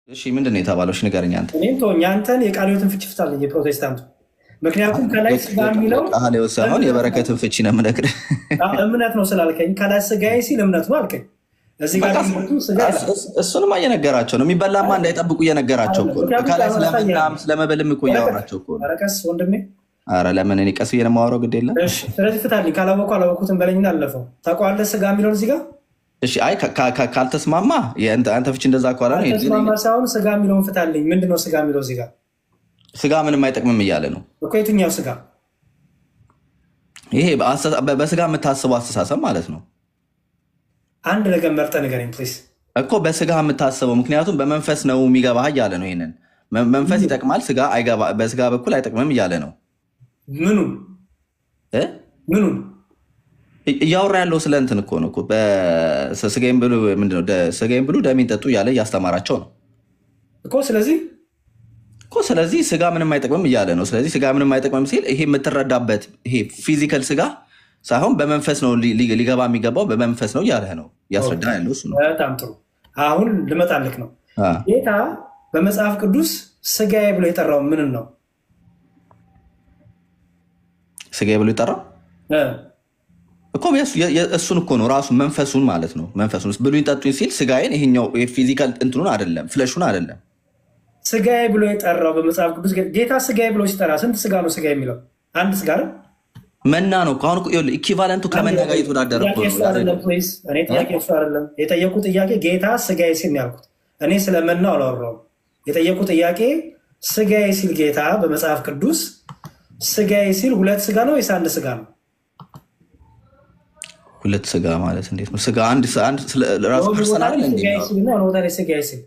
እሺ ምንድነው የተባለው? እሺ ንገረኝ አንተ። እኔም ተወኝ፣ አንተን የቃልዮትን ፍቺ ፍታልኝ የፕሮቴስታንቱ። ምክንያቱም ከላይ ስጋ የሚለው ቃልዮት ሳይሆን የበረከትን ፍቺ ነው የምነግርህ። እምነት ነው ስላልከኝ ከላይ ስጋዬ ሲል እምነት ነው አልከኝ። እዚህ ጋር ስጋ እሱንማ እየነገራቸው ነው። የሚበላማ እንዳይጠብቁ እየነገራቸው እኮ ነው። ከላይ ስለመናም ስለመበልም እኮ እያወራቸው እኮ ነው። ረቀስ ወንድሜ፣ ኧረ ለምን እኔ ቀስ ብዬ ነው የማወራው። ግድ የለም። ስለዚህ ፍታልኝ። ካላወቁ አላወቁትም በለኝና አለፈው። ታውቀዋለህ ስጋ የሚለውን እዚህ ጋር። እሺ አይ ካልተስማማ አንተ ፍቺ እንደዛ ከኋላ ነው ተስማማ ሳይሆን ስጋ የሚለውን ፍታልኝ። ምንድነው ስጋ የሚለው እዚህ ጋር? ስጋ ምንም አይጠቅምም እያለ ነው እኮ። የትኛው ስጋ? ይሄ በስጋ የምታስበው አስተሳሰብ ማለት ነው። አንድ ነገር መርጠህ ንገረኝ ፕሊዝ። እኮ በስጋ የምታስበው ምክንያቱም በመንፈስ ነው የሚገባህ እያለ ነው። ይሄንን መንፈስ ይጠቅማል፣ ስጋ በስጋ በኩል አይጠቅምም እያለ ነው። ምኑን ምኑን እያወራ ያለው ስለ እንትን እኮ ነው። ስጋዬን ብሉ ምንድነው ስጋዬን ብሉ ደሜን ጠጡ እያለ እያስተማራቸው ነው እኮ። ስለዚህ ስጋ ምንም አይጠቅምም እያለ ነው። ስለዚህ ስጋ ምንም አይጠቅምም ሲል ይሄ የምትረዳበት ይሄ ፊዚካል ስጋ ሳይሆን በመንፈስ ነው ሊገባ የሚገባው በመንፈስ ነው እያለ ነው እያስረዳ ያለው እሱ ነው። በጣም ጥሩ። አሁን ልመጣልክ ነው። ጌታ በመጽሐፍ ቅዱስ ስጋዬ ብሎ የጠራው ምንን ነው? ስጋዬ ብሎ የጠራው እኮ እሱን እኮ ነው ራሱ መንፈሱን ማለት ነው። መንፈሱን ብሉኝ ጠጡኝ ሲል ስጋዬን ይሄኛው ፊዚካል እንትኑን አይደለም ፍለሹን አይደለም። ስጋዬ ብሎ የጠራው በመጽሐፍ ቅዱስ ጌታ ስጋዬ ብሎ ሲጠራ ስንት ስጋ ነው ስጋ የሚለው? አንድ ስጋ ነው። መና ነው እኮ። አሁን ኢኩቫለንቱ ከመና ጋር እየተወዳደረ እኮ ነው። እኔ ጥያቄ እሱ አይደለም የጠየቁት ጥያቄ። ጌታ ስጋዬ ሲል ነው ያልኩት። እኔ ስለመናው አላወራሁም። የጠየቁት ጥያቄ ስጋዬ ሲል ጌታ በመጽሐፍ ቅዱስ ስጋዬ ሲል ሁለት ስጋ ነው ወይስ አንድ ስጋ ነው? ሁለት ስጋ ማለት እንዴት ነው? ስጋ አንድ ራሱ ፐርሰናል ስጋዬ ሲል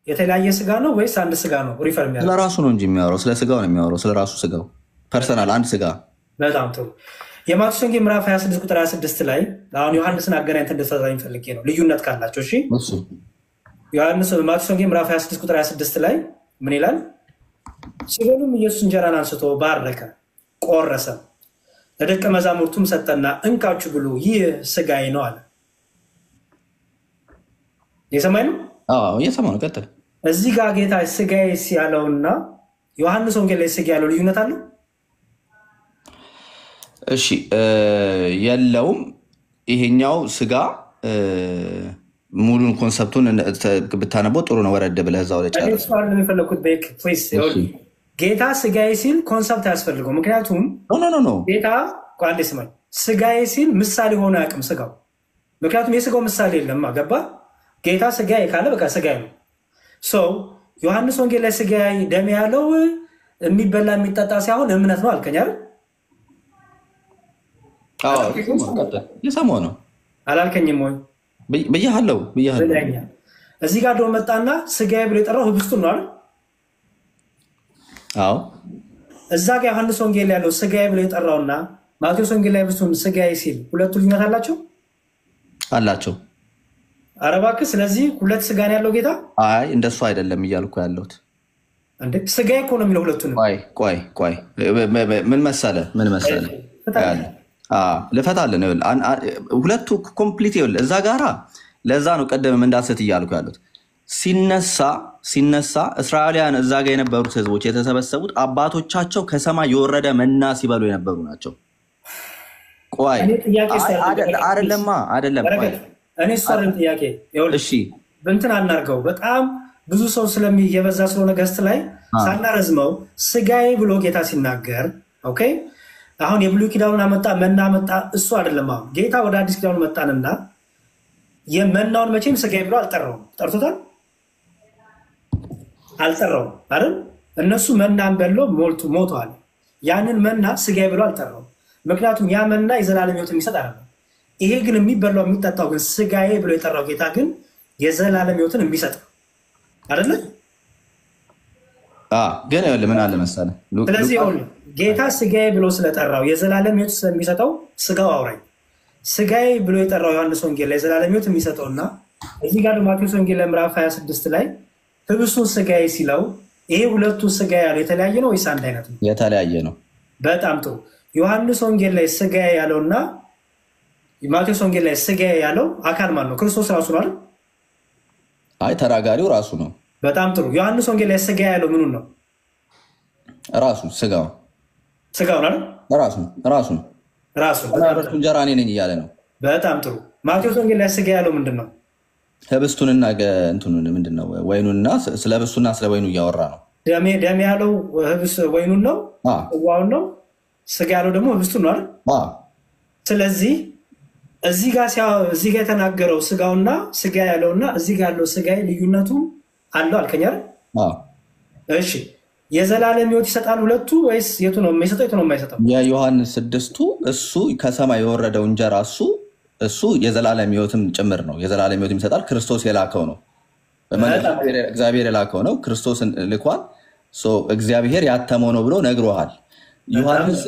የተለያየ ስጋ ነው ወይስ አንድ ስጋ ነው? ሪፈር የሚያደርገው ስለ ራሱ ነው እንጂ የሚያወራው ስለ ስጋው ነው የሚያወራው። ስለ ራሱ ስጋው ፐርሰናል አንድ ስጋ። በጣም ጥሩ። የማቴዎስ ወንጌል ምዕራፍ 26 ቁጥር 26 ላይ አሁን ዮሐንስን አገናኝተን እንድትፈታኝ ፈልጌ ነው፣ ልዩነት ካላቸው። እሺ ማቴዎስ ወንጌል ምዕራፍ 26 ቁጥር 26 ላይ ምን ይላል? ሲበሉም ኢየሱስ እንጀራን አንስቶ ባረከ፣ ቆረሰ፣ ለደቀ መዛሙርቱም ሰጠና እንካችሁ ብሉ፣ ይህ ስጋዬ ነው አለ። የሰማይ ነው? አዎ የሰማይ ነው። ቀጥል። እዚህ ጋር ጌታ ስጋዬ ያለውና ዮሐንስ ወንጌል ላይ ስጋ ያለው ልዩነት አለው? እሺ የለውም። ይሄኛው ስጋ ሙሉን ኮንሰፕቱን ብታነበው ጥሩ ነው። ወረድ ብለህ እዛው ላይ ጨርስ። ጌታ ስጋዬ ሲል ኮንሰፕት አያስፈልገው። ምክንያቱም ጌታ አንዴ ስማኝ፣ ስጋዬ ሲል ምሳሌ ሆነ አያውቅም ስጋው። ምክንያቱም የስጋው ምሳሌ የለም። ገባ? ጌታ ስጋዬ ካለ በቃ ስጋዬ ነው። ሰው ዮሐንስ ወንጌል ላይ ስጋዬ ደሜ ያለው የሚበላ የሚጠጣ ሳይሆን እምነት ነው አልከኝ አይደል? የሰማው ነው አላልከኝም ወይ? ብያለሁ። እዚህ ጋር ደግሞ መጣና ስጋዬ ብሎ የጠራው ህብስቱን ነው አይደል? አዎ። እዛ ጋር ዮሐንስ ወንጌል ያለው ስጋዬ ብሎ የጠራውና ማቴዎስ ወንጌል ላይ ህብስቱን ስጋዬ ሲል ሁለቱ ልዩነት አላቸው አላቸው። ኧረ እባክህ። ስለዚህ ሁለት ስጋ ነው ያለው ጌታ? አይ እንደሱ አይደለም እያልኩ ያለሁት። ስጋዬ እኮ ነው የሚለው ሁለቱንም። ቆይ ምን መሰለህ ልፈታልን። ሁለቱ ኮምፕሊት ይኸውልህ እዛ ጋራ ለዛ ነው ቀደም እንዳስት እያልኩ ያሉት። ሲነሳ እስራኤላውያን እዛ ጋር የነበሩት ህዝቦች የተሰበሰቡት አባቶቻቸው ከሰማይ የወረደ መና ሲበሉ የነበሩ ናቸው። ቆይ አይደለም እኔ እሱ አይደለም ጥያቄ። እሺ እንትን አናርገው። በጣም ብዙ ሰው የበዛ ስለሆነ ገስት ላይ ሳናረዝመው ስጋዬ ብሎ ጌታ ሲናገር ኦኬ። አሁን የብሉይ ኪዳኑን አመጣ መና አመጣ እሱ አይደለም። አሁን ጌታ ወደ አዲስ ኪዳኑ መጣንና የመናውን መቼም ስጋዬ ብሎ አልጠራውም። ጠርቶታል? አልጠራውም አይደል? እነሱ መናን በለው ሞተዋል። ያንን መና ስጋዬ ብሎ አልጠራውም። ምክንያቱም ያ መና የዘላለም ሕይወት የሚሰጥ አይደለም። ይሄ ግን የሚበላው የሚጠጣው ግን ስጋዬ ብሎ የጠራው ጌታ ግን የዘላለም ሕይወትን የሚሰጥ አይደለ? ግን ምን አለ መሰለህ፣ ስለዚህ ጌታ ስጋዬ ብሎ ስለጠራው የዘላለም ሕይወት ስለሚሰጠው ስጋው አውራኝ ስጋዬ ብሎ የጠራው ዮሐንስ ወንጌል ላይ የዘላለም ሕይወት የሚሰጠውና እዚህ ጋር ማቴዎስ ወንጌል ምዕራፍ 26 ላይ ህብስቱን ስጋዬ ሲለው ይሄ ሁለቱ ስጋ ያለው የተለያየ ነው ወይስ አንድ አይነት ነው? የተለያየ ነው። በጣም ጥሩ። ዮሐንስ ወንጌል ላይ ስጋዬ ያለውና ማቴዎስ ወንጌል ላይ ስጋዬ ያለው አካል ማን ነው? ክርስቶስ ራሱ ነው አይደል? አይ ተናጋሪው ራሱ ነው። በጣም ጥሩ። ዮሐንስ ወንጌል ላይ ስጋ ያለው ምኑን ነው? ራሱ ስጋው አይደል? ራሱ እንጀራ እኔ ነኝ እያለ ነው። በጣም ጥሩ። ማቴዎስ ወንጌል ላይ ስጋ ያለው ምንድን ነው? ህብስቱንና እንትኑን ምንድን ነው? ወይኑንና ስለ ህብስቱና ስለ ወይኑ እያወራ ነው። ደም ያለው ህብስ ወይኑን ነው፣ ጽዋውን ነው። ስጋ ያለው ደግሞ ህብስቱን ነው አይደል? ስለዚህ እዚህ ጋር የተናገረው ስጋውና ስጋ ያለውና እዚህ ጋር ያለው ስጋ ልዩነቱ አለው አልከኝ አይደል? እሺ የዘላለም ህይወት ይሰጣል ሁለቱ ወይስ የቱ ነው የሚሰጠው የቱ ነው የማይሰጠው? የዮሐንስ 6ቱ እሱ ከሰማይ የወረደው እንጀራ እሱ የዘላለም ህይወትም ጭምር ነው። የዘላለም ህይወት ይሰጣል። ክርስቶስ የላከው ነው። እግዚአብሔር የላከው ነው። ክርስቶስ ልኳል። እግዚአብሔር ያተመው ነው ብሎ ነግሮሃል። ዮሐንስ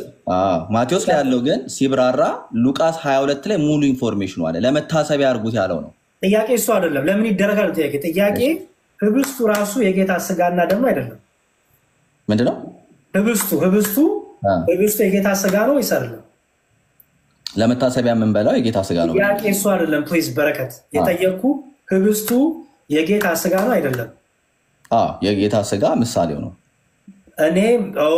ማቴዎስ ላይ ያለው ግን ሲብራራ ሉቃስ 22 ላይ ሙሉ ኢንፎርሜሽኑ አለ። ለመታሰቢያ አድርጉት ያለው ነው። ጥያቄ እሱ አይደለም። ለምን ይደረጋል? ጥያቄ ህብስቱ ራሱ የጌታ ስጋና ደም አይደለም። ምንድነው ህብስቱ የጌታ ስጋ ነው ወይስ አይደለም? ለመታሰቢያ የምንበላው የጌታ ስጋ ነው። ጥያቄ እሱ አይደለም። ፕሊዝ በረከት የጠየቅኩ ህብስቱ የጌታ ስጋ ነው አይደለም? የጌታ ስጋ ምሳሌው ነው።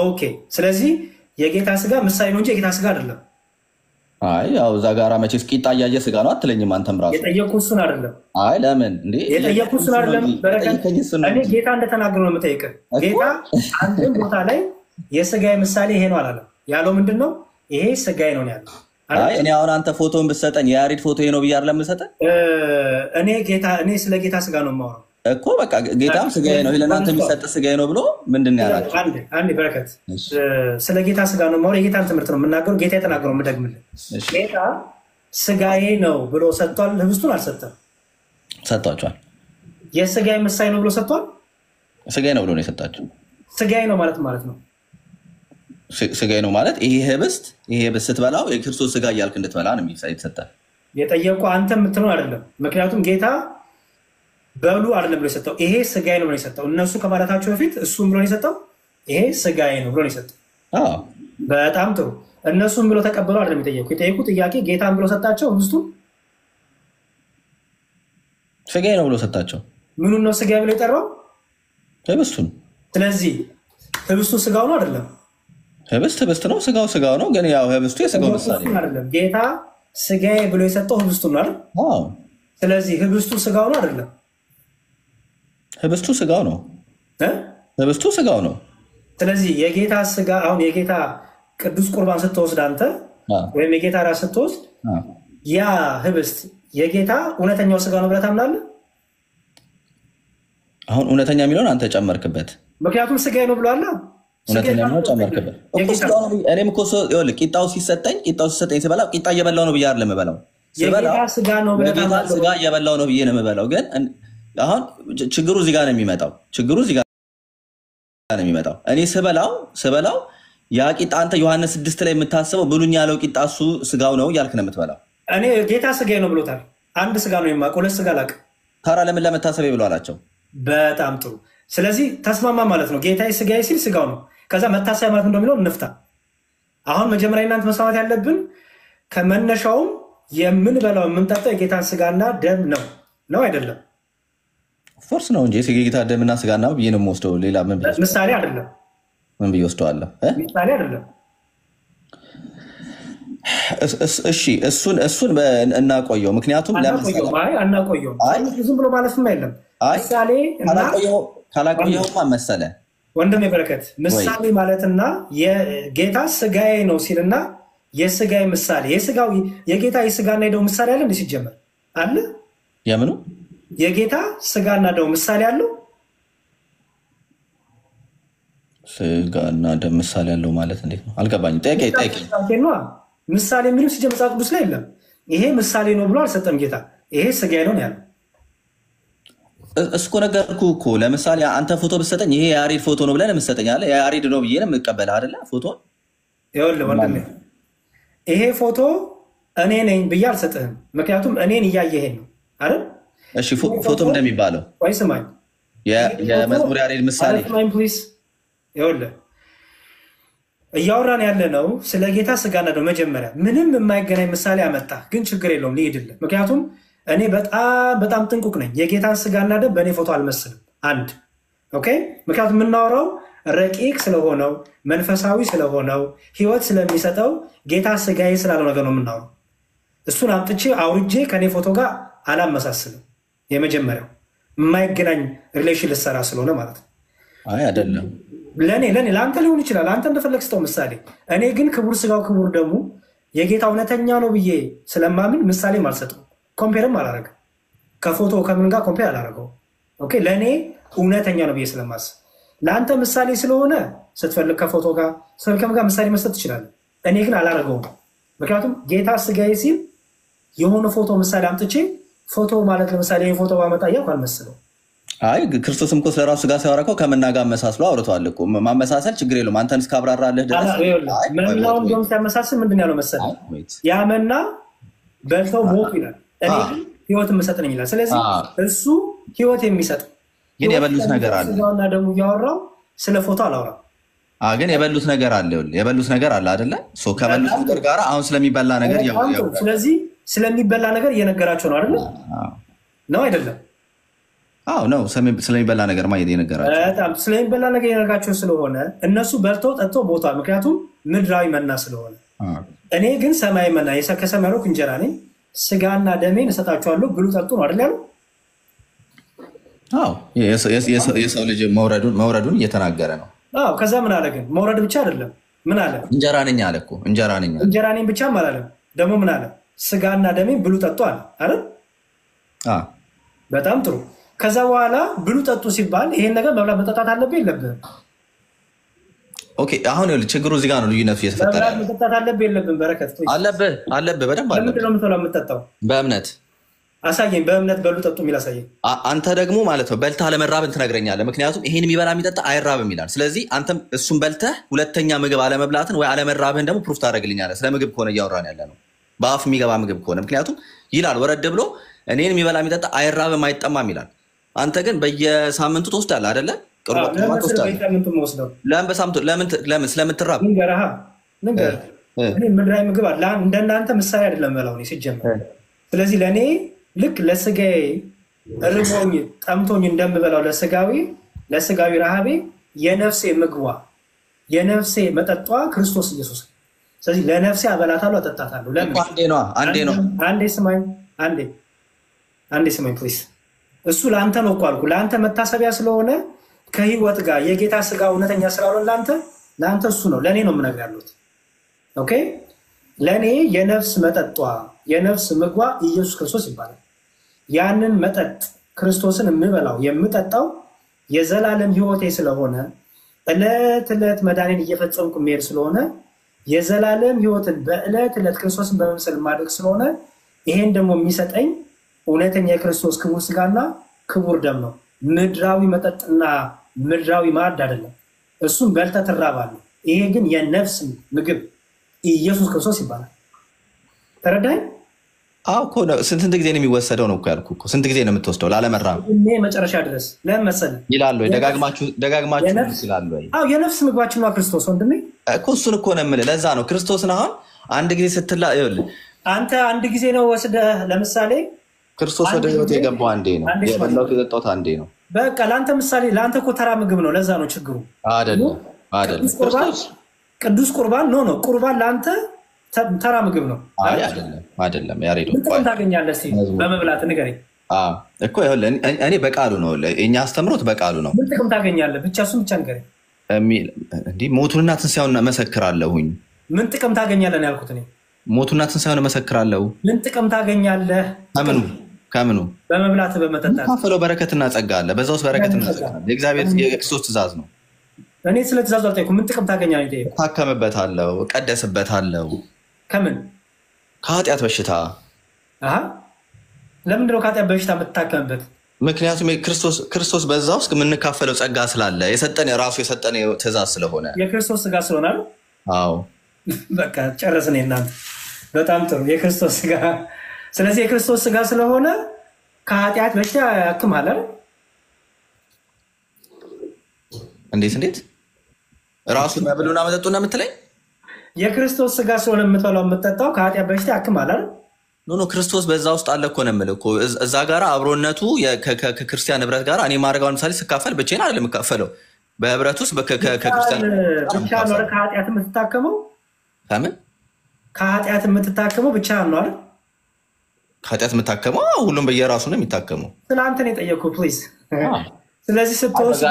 ኦኬ። ስለዚህ የጌታ ስጋ ምሳሌ ነው እንጂ የጌታ ስጋ አይደለም። ያው እዛ ጋራ መቼስ ቂጣ እያየ ስጋ ነው አትለኝም አንተም ራሱ። የጠየቅኩ እሱን አይደለም። ለምን እንዴ? የጠየቅኩ እሱን አይደለም። በረከት እኔ ጌታ እንደተናገረ ነው የምጠይቅህ። ጌታ አንድም ቦታ ላይ የስጋዬ ምሳሌ ይሄ ነው አላለም። ያለው ምንድን ነው? ይሄ ስጋዬ ነው ያለው። እኔ አሁን አንተ ፎቶን ብትሰጠኝ የያሬድ ፎቶ ነው ብዬ አይደለም የምሰጠህ። እኔ ስለ ጌታ ስጋ ነው የማወራው እኮ በቃ ጌታም ስጋዬ ነው ለእናንተ የሚሰጥ ስጋዬ ነው ብሎ ምንድን ነው ያላቸው? አንዴ በረከት ስለ ጌታ ስጋ ነው የማወራው። የጌታን ትምህርት ነው የምናገረው። ጌታ የተናገረው የምደግምልህ። ጌታ ስጋዬ ነው ብሎ ሰጥቷል። ህብስቱን አልሰጠም። ሰጥቷቸዋል። የስጋዬ ምሳሌ ነው ብሎ ሰጥቷል። ስጋዬ ነው ብሎ ነው የሰጣቸው። ስጋዬ ነው ማለት ነው። ስጋዬ ነው ማለት ይሄ ህብስት ስትበላው የክርስቶስ ስጋ እያልክ እንድትበላ ነው የተሰጠህ። የጠየቁ አንተ የምትለው አይደለም። ምክንያቱም ጌታ በሉ አይደለም ብሎ የሰጠው፣ ይሄ ስጋዬ ነው ብሎ የሰጠው። እነሱ ከማለታቸው በፊት እሱም ብሎ የሰጠው ይሄ ስጋዬ ነው ብሎ የሰጠው። በጣም ጥሩ። እነሱም ብሎ ተቀበሉ አይደለም የጠየቁ ጥያቄ ጌታን ብሎ ሰጣቸው። ህብስቱን ስጋዬ ነው ብሎ ሰጣቸው። ምኑን ነው ስጋዬ ብሎ የጠራው? ህብስቱን። ስለዚህ ህብስቱ ስጋው ነው አይደለም? ህብስት ነው፣ ስጋው ነው። ግን ያው ህብስቱ የስጋው ምሳሌ አይደለም። ጌታ ስጋዬ ብሎ የሰጠው ህብስቱን ነው አይደል? ስለዚህ ህብስቱ ስጋው ነው አይደለም? ህብስቱ ስጋው ነው። ህብስቱ ስጋው ነው። ስለዚህ የጌታ ስጋ አሁን የጌታ ቅዱስ ቁርባን ስትወስድ አንተ ወይም የጌታ ራስ ስትወስድ ያ ህብስት የጌታ እውነተኛው ስጋ ነው ብለህ ታምናለህ? አሁን እውነተኛ የሚለውን አንተ ጨመርክበት። ምክንያቱም ስጋዬ ነው ብሏል። እውነተኛ ነው ጨመርክበት። እኔም እኮ ቂጣው ሲሰጠኝ ስበላ ቂጣ እየበላው ነው ብዬ አይደለም የምበላው። የጌታ ስጋ ነው ብለህ ታምናለህ? ስጋ እየበላው ነው ብዬ ነው የምበላው። ግን አሁን ችግሩ እዚህ ጋር ነው የሚመጣው። እኔ ስበላው ያ ቂጣ አንተ ዮሐንስ 6 ላይ የምታስበው ብሉኝ ያለው ቂጣ እሱ ስጋው ነው እያልክ ነው የምትበላው። እኔ ጌታ ስጋዬ ነው ብሎታል። አንድ ስጋ ነው የማውቀው፣ ሁለት ስጋ አላውቅም። ታዲያ ለምን ለመታሰቢያ ብሎ አላቸው? በጣም ጥሩ። ስለዚህ ተስማማ ማለት ነው። ጌታ ስጋዬ ሲል ስጋው ነው። ከዛ መታሰቢያ ማለት እንደሚለው እንፍታ። አሁን መጀመሪያ እናንተ መስማት ያለብን ከመነሻውም የምንበላው የምንጠጣው የጌታን ስጋና ደም ነው አይደለም? ፎርስ ነው እንጂ የጌታ ደምና ስጋና ብዬ ነው የምወስደው። ሌላ ምሳሌ አይደለም። ምን ብዬ ወስደዋለሁ? ምሳሌ አይደለም። እሺ እሱን እናቆየው። ምክንያቱም አናቆየው ዝም ብሎ ማለፍም የለም። ምሳሌ ካላቆየውማ መሰለ ወንድም የበረከት ምሳሌ ማለትና የጌታ ስጋዬ ነው ሲልና የስጋዬ ምሳሌ የጌታ የስጋና የደው ምሳሌ አለ እንደ ሲጀመር አለ። የምኑ የጌታ ስጋና ደው ምሳሌ አለው? ስጋና ደም ምሳሌ አለው ማለት እንዴት ነው? አልገባኝም። ጠይቀኝ። ምሳሌ የሚለው ሲጀመር መጽሐፍ ቅዱስ ላይ የለም። ይሄ ምሳሌ ነው ብሎ አልሰጠም ጌታ። ይሄ ስጋዬ ነው ያለው። እስኮ ነገርኩህ እኮ። ለምሳሌ አንተ ፎቶ ብትሰጠኝ ይሄ የያሬድ ፎቶ ነው ብለህ የምትሰጠኝ አለ። የያሬድ ነው ብዬ ነው የምቀበልህ አይደለ? ፎቶ ይኸውልህ ወንድሜ፣ ይሄ ፎቶ እኔ ነኝ ብዬ አልሰጥህም። ምክንያቱም እኔን እያየኸኝ ነው አይደል? እሺ ፎቶ እንደሚባለው ወይ ስማኝ፣ የመዝሙር ያሬድ ምሳሌ ይኸውልህ እያወራን ያለ ነው ስለ ጌታ ስጋና ደም። መጀመሪያ ምንም የማይገናኝ ምሳሌ አመጣ፣ ግን ችግር የለውም ልሂድልህ። ምክንያቱም እኔ በጣም ጥንቁቅ ነኝ። የጌታን ስጋና ደም በእኔ ፎቶ አልመስልም። አንድ ኦኬ ምክንያቱም የምናወራው ረቂቅ ስለሆነው መንፈሳዊ ስለሆነው ህይወት ስለሚሰጠው ጌታ ስጋዬ ስላለው ነገር ነው የምናወራው። እሱን አምጥቼ አውርጄ ከኔ ፎቶ ጋር አላመሳስልም። የመጀመሪያው የማይገናኝ ሪሌሽን ልሰራ ስለሆነ ማለት ነው። አይ አይደለም ለኔ ለአንተ ሊሆን ይችላል፣ አንተ እንደፈለግ ስተው ምሳሌ። እኔ ግን ክቡር ስጋው ክቡር ደሙ የጌታ እውነተኛ ነው ብዬ ስለማምን ምሳሌም አልሰጠው፣ ኮምፔርም አላረገም፣ ከፎቶ ከምን ጋር ኮምፔር አላረገው። ኦኬ ለእኔ እውነተኛ ነው ብዬ ስለማስብ ለአንተ ምሳሌ ስለሆነ ስትፈልግ ከፎቶ ጋር ስልከም ጋር ምሳሌ መስጠት ትችላለህ። እኔ ግን አላረገውም። ምክንያቱም ጌታ ስጋዬ ሲል የሆነ ፎቶ ምሳሌ አምጥቼ ፎቶ ማለት ለምሳሌ ፎቶ ባመጣ እያልኩ አልመስለው። አይ ክርስቶስም እኮ ስለራሱ ጋር ሲያወራ እኮ ከመና ጋር መሳስሎ አውርቷል እኮ። ማመሳሰል ችግር የለውም አንተን እስካብራራለህ ድረስ። መናውን ደም ሲያመሳስል ምንድን ያለው መሰለህ? ያመና በልተው ሞቱ ይላል፣ እኔ ግን ህይወት የምሰጥ ነኝ ይላል። ስለዚህ እሱ ህይወት የሚሰጥ ግን የበሉት ነገር አለ እና ደግሞ እያወራው ስለ ፎቶ አላወራም። ግን የበሉት ነገር አለ፣ የበሉት ነገር አለ አይደለ? ከበሉት ነገር ጋር አሁን ስለሚበላ ነገር ስለዚህ ስለሚበላ ነገር እየነገራቸው ነው አይደለ? ነው አይደለም? አዎ ነው። ስለሚበላ ነገር ማየት እየነገራቸው በጣም ስለሚበላ ነገር እየነገራቸው ስለሆነ እነሱ በልተው ጠጥተው ሞቷል። ምክንያቱም ምድራዊ መና ስለሆነ። እኔ ግን ሰማይ መና ከሰማይ ነው እንጀራ ነኝ፣ ስጋና ደሜን እሰጣችኋለሁ ብሉ ጠጡ ነው አይደል ያለው? አዎ የሰው ልጅ መውረዱን እየተናገረ ነው። አዎ ከዛ ምን አለ ግን? መውረድ ብቻ አይደለም፣ ምን አለ? እንጀራ ነኝ አለ እኮ። እንጀራ ነኝ ብቻም አላለም። ደግሞ ምን አለ? ስጋና ደሜን ብሉ ጠጡ አለ አይደል? በጣም ጥሩ። ከዛ በኋላ ብሉ ጠጡ ሲባል ይሄን ነገር መብላት መጠጣት አለብህ የለብህም? ኦኬ አሁን ችግሩ እዚህ ጋር ነው ልዩነቱ እየተፈጠረ ያለው። መጠጣት አለብህ የለብህም? በረከት አለብህ በደንብ አለብህ። ለምንድን ነው የምትበላው የምትጠጣው? በእምነት አሳየኝ። በእምነት በሉ ጠጡ የሚል አሳየኝ። አንተ ደግሞ ማለት ነው በልተህ አለመራብን ትነግረኛለህ። ምክንያቱም ይሄን የሚበላ የሚጠጣ አይራብም ይላል። ስለዚህ አንተም እሱን በልተህ ሁለተኛ ምግብ አለመብላትን ወይ አለመራብህን ደግሞ ፕሩፍ ታደርግልኛለህ። ስለ ምግብ ከሆነ እያወራን ያለ ነው፣ በአፍ የሚገባ ምግብ ከሆነ። ምክንያቱም ይላል ወረድ ብሎ እኔን የሚበላ የሚጠጣ አይራብም አይጠማም ይላል። አንተ ግን በየሳምንቱ ትወስዳለህ አይደለ? ለምን ስለምትራብ ምድራዊ ምግብ እንደናንተ ምሳሌ አይደለም በላው ሲጀመር። ስለዚህ ለእኔ ልክ ለስጋዬ ርቦኝ ጠምቶኝ እንደምበላው ለስጋዊ ረሃቤ የነፍሴ ምግቧ የነፍሴ መጠጧ ክርስቶስ ኢየሱስ። ስለዚህ ለነፍሴ አበላታለሁ አጠጣታለሁ። አንዴ ስማኝ ፕሊስ። እሱ ለአንተ ነው እኮ አልኩህ። ለአንተ መታሰቢያ ስለሆነ ከህይወት ጋር የጌታ ስጋ እውነተኛ ስላልሆነ ለአንተ እሱ ነው። ለእኔ ነው የምነግርህ ያለሁት። ኦኬ ለእኔ የነፍስ መጠጧ የነፍስ ምግቧ ኢየሱስ ክርስቶስ ይባላል። ያንን መጠጥ ክርስቶስን የምበላው የምጠጣው የዘላለም ህይወቴ ስለሆነ ዕለት ዕለት መዳኔን እየፈጸምኩ የሚሄድ ስለሆነ የዘላለም ህይወትን በዕለት ዕለት ክርስቶስን በመምሰል ማድረግ ስለሆነ ይሄን ደግሞ የሚሰጠኝ እውነተኛ የክርስቶስ ክቡር ስጋና ክቡር ደም ነው። ምድራዊ መጠጥና ምድራዊ ማዕድ አይደለም። እሱም በልተህ ትራባለህ። ይሄ ግን የነፍስ ምግብ ኢየሱስ ክርስቶስ ይባላል። ተረዳኝ? አዎ እኮ ስንት ጊዜ ነው የሚወሰደው ነው እኮ ያልኩህ እኮ። ስንት ጊዜ ነው የምትወስደው ላለመራብ? መጨረሻ ድረስ ለምን መሰለህ ይላሉ ወይ ደጋግማችሁ ይላሉ ወይ? አዎ የነፍስ ምግባችን ነው ክርስቶስ ወንድሜ እኮ። እሱን እኮ ነው የምልህ። ለዛ ነው ክርስቶስን አሁን አንድ ጊዜ ስትላ ይኸውልህ፣ አንተ አንድ ጊዜ ነው ወስደህ ለምሳሌ ክርስቶስ ወደ ህይወት የገባው አንዴ ነው፣ የበላሁት የጠጣሁት አንዴ ነው። በቃ ለአንተ ምሳሌ፣ ለአንተ እኮ ተራ ምግብ ነው። ለዛ ነው ችግሩ። አይደለም ቅዱስ ቁርባን ነው ቁርባን ለአንተ ተራ ምግብ ነው። አይደለም ያሬዶ ምን ጥቅም ታገኛለህ እስኪ በመብላት ንገረኝ እኮ። ይኸውልህ እኔ በቃሉ ነው እኛ አስተምሮት በቃሉ ነው። ምን ጥቅም ታገኛለህ? ብቻ እሱን ብቻ ንገረኝ። እንዲህ ሞቱንና ትንሣኤውን እመሰክራለሁኝ። ምን ጥቅም ታገኛለህ ነው ያልኩት እኔ። ሞቱና ትንሣኤውን እመሰክራለሁ። ምን ጥቅም ታገኛለህ? ከምኑ? በመብላት በመጠጣት ካፈለው በረከትና ጸጋ አለ። በዛ ውስጥ በረከትና ጸጋ አለ። የእግዚአብሔር የክርስቶስ ትእዛዝ ነው። እኔ ስለ ትእዛዙ አልጠየኩም። ምን ጥቅም ታገኛለህ? ታከምበታለሁ፣ ቀደስበታለሁ። ከምን? ከኃጢአት በሽታ። ለምንድን ነው ከኃጢአት በሽታ የምትታከምበት? ምክንያቱም ክርስቶስ በዛ ውስጥ የምንካፈለው ጸጋ ስላለ የሰጠን ራሱ የሰጠን ትእዛዝ ስለሆነ የክርስቶስ ስጋ ስለሆነ። አዎ በቃ ጨረስን እናንተ። በጣም ጥሩ። የክርስቶስ ስጋ። ስለዚህ የክርስቶስ ስጋ ስለሆነ ከኃጢአት በሽታ ያክማል አይደል? እንዴት ራሱ መብሉና መጠጡና የምትለኝ? የክርስቶስ ስጋ ስለሆነ የምትበላው የምትጠጣው ከኃጢአት በሽታ ያክማል አይደል? ኖ ክርስቶስ በዛ ውስጥ አለ እኮ ነው የምልህ እኮ እዛ ጋር አብሮነቱ ከክርስቲያን ህብረት ጋር እኔ ማድረጋው ለምሳሌ ስካፈል ብቻዬን አይደለም የምካፈለው በህብረት ውስጥ ከክርስቲያን ብቻ ነው ከኃጢአት የምትታከመው ከምን ከኃጢአት የምትታከመው ብቻ ነው አይደል ከኃጢአት የምትታከመው ሁሉም በየራሱ ነው የሚታከመው ስለአንተ ነው የጠየኩህ ፕሊዝ ስለዚህ ስትወስድ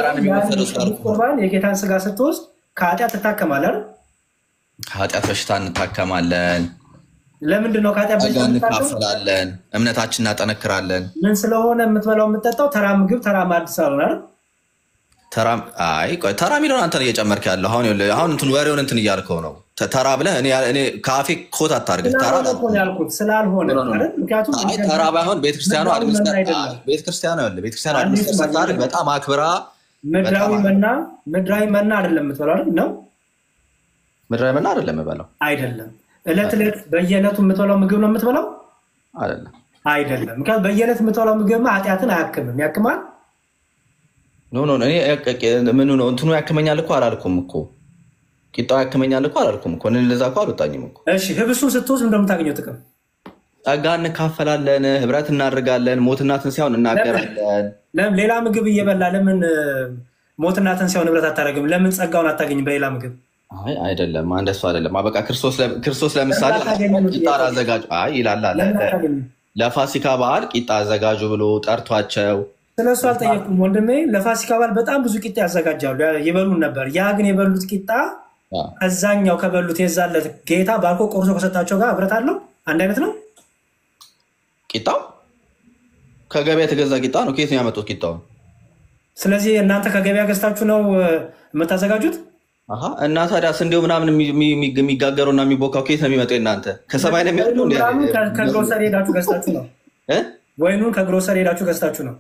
ቁርባን የጌታን ስጋ ስትወስድ ከኃጢአት ትታከማለህ አይደል ከኃጢአት በሽታ እንታከማለን ለምንድን ነው ከኃጢአት በሽታ እንካፈላለን እምነታችንን እናጠነክራለን ምን ስለሆነ የምትበላው የምትጠጣው ተራ ምግብ ተራ ማዕድ ስለሆነ አይደል ተራ ሚሊዮን አንተ እየጨመርክ ያለው አሁን እንትን ወሬውን እንትን እያልከው ነው ተራ ብለህ እኔ ካፌ ኮት አታርገህ ተራ ያልኩት ስላልሆነ አይደል ምክንያቱም ተራ ባይሆን ቤተክርስቲያኑ አድሚኒስትሬሽን በጣም አክብራ ምድራዊ መና አይደለም የምትበላው አይደል ነው ምድራዊ መና አይደለም የምበላው አይደለም እለት በየዕለቱ የምትበላው ምግብ ነው የምትበላው አይደለም ምክንያቱም በየዕለት የምትበላው ምግብ ኃጢአትን አያክምም ያክማል ኖ እኔ ምን ነው እንትኑ ያክመኛል እኮ አላልኩም እኮ ቂጣው ያክመኛል እኮ አላልኩም እኮ እኔ ለዛ እኮ አልወጣኝም እኮ እሺ ህብሱን ስትወስድ እንደምታገኘው ጥቅም ጸጋ እንካፈላለን ህብረት እናደርጋለን ሞትና ትንሣኤውን እናገራለን ሌላ ምግብ እየበላ ለምን ሞትና ትንሣኤውን ህብረት አታደርግም ለምን ጸጋውን አታገኝም በሌላ ምግብ አይደለም እንደሱ አይደለም በቃ ክርስቶስ ለምሳሌ ቂጣ አዘጋጁ ይላል አለ ለፋሲካ በዓል ቂጣ አዘጋጁ ብሎ ጠርቷቸው ስለሱ አልጠየቁም ወንድሜ ለፋሲካ በዓል በጣም ብዙ ቂጣ ያዘጋጃሉ ይበሉን ነበር ያ ግን የበሉት ቂጣ እዛኛው ከበሉት የዛለት ጌታ ባርኮ ቆርሶ ከሰጣቸው ጋር ህብረት አለው አንድ አይነት ነው ቂጣው ከገበያ የተገዛ ቂጣ ነው ከየት ነው ያመጡት ቂጣውን ስለዚህ እናንተ ከገበያ ገዝታችሁ ነው የምታዘጋጁት እና ታዲያ ስንዴው ምናምን የሚጋገረውና የሚቦካው ከየት ነው የሚመጣው እናንተ ከሰማይ ነው የሚመጣው ከግሮሰሪ ሄዳችሁ ገዝታችሁ ነው ወይኑን ከግሮሰሪ ሄዳችሁ ገዝታችሁ ነው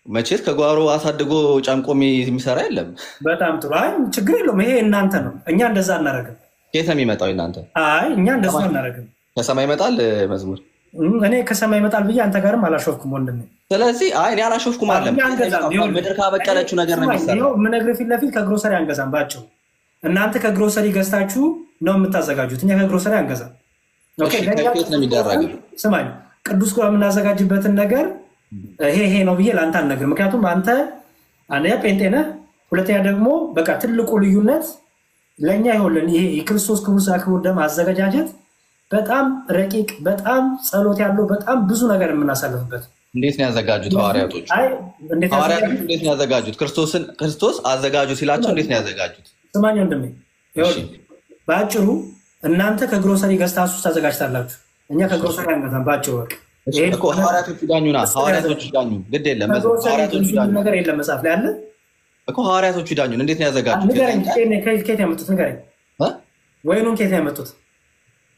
መቼስ ከጓሮ አሳድጎ ጨምቆ የሚሰራ የለም በጣም ጥሩ ችግር የለውም ይሄ እናንተ ነው እኛ እንደዛ አናረግም ከየት ነው የሚመጣው እናንተ እኛ እንደዛ አናረግም ከሰማይ ይመጣል መዝሙር እኔ ከሰማይ ይመጣል ብዬ አንተ ጋርም አላሾፍኩም ወንድሜ ስለዚህ እኔ አላሾፍኩም አለም ምድር ካበቀለችው ነገር ነው የሚሰራው የምነግርህ ፊት ለፊት ከግሮሰሪ አንገዛም ባጭሩ እናንተ ከግሮሰሪ ገዝታችሁ ነው የምታዘጋጁት እኛ ከግሮሰሪ አንገዛም ከየት ነው የሚደረገው ስማኝ ቅዱስ ቁርባን የምናዘጋጅበትን ነገር ይሄ ነው ብዬ ለአንተ አልነግርም ምክንያቱም አንተ አንደኛ ጴንጤ ነህ ሁለተኛ ደግሞ በቃ ትልቁ ልዩነት ለእኛ ይሆንልን ይሄ የክርስቶስ ክቡር ሥጋ ክቡር ደም አዘገጃጀት በጣም ረቂቅ በጣም ጸሎት ያለው በጣም ብዙ ነገር የምናሳልፍበት እንዴት ነው ያዘጋጁት ሐዋርያቶች እንዴት ነው ያዘጋጁት ክርስቶስ አዘጋጁ ሲላቸው እንዴት ነው ያዘጋጁት ስማኝ ወንድሜ በአጭሩ እናንተ ከግሮሰሪ ገዝታችሁ ታዘጋጅታላችሁ እኛ ከግሮሰሪ አንገዛም በአጭሩ ወቅ ሐዋርያቶቹ ዳኙና ሐዋርያቶቹ ዳኙ ግድ የለም ነገር የለም መጽሐፍ ላይ አለ እኮ ሐዋርያቶቹ ዳኙን እንዴት ነው ያዘጋጁት ከየት ያመጡት ንገረኝ ወይኑን ከየት ያመጡት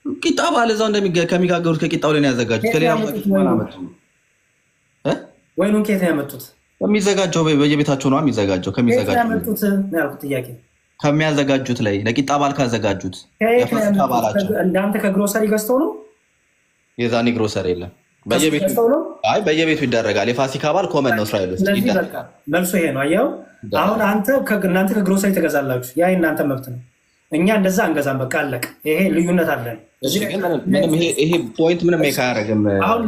ቂጣ ባለ እዛው ከሚጋገሩት ከቂጣው ላይ ነው ያዘጋጁት ከሌላ ወይኑን ከየት ያመጡት የሚዘጋጀው በየቤታቸው ነው የሚዘጋጀው ከሚያዘጋጁት ላይ ለቂጣ ባል ካዘጋጁት እንዳንተ ከግሮሰሪ ገዝተው ነው የዛኔ ግሮሰሪ የለም በየቤቱ ይደረጋል የፋሲካ በዓል ኮመን ነው እስራኤል ውስጥ ይደረጋል መልሶ ይሄ ነው አየው አሁን እናንተ ከግሮሰሪ ትገዛላችሁ ያ እናንተ መብት ነው እኛ እንደዛ አንገዛም በቃ አለቅ ይሄ ልዩነት አለን ይሄ ፖይንት ምንም አያደርግም አሁን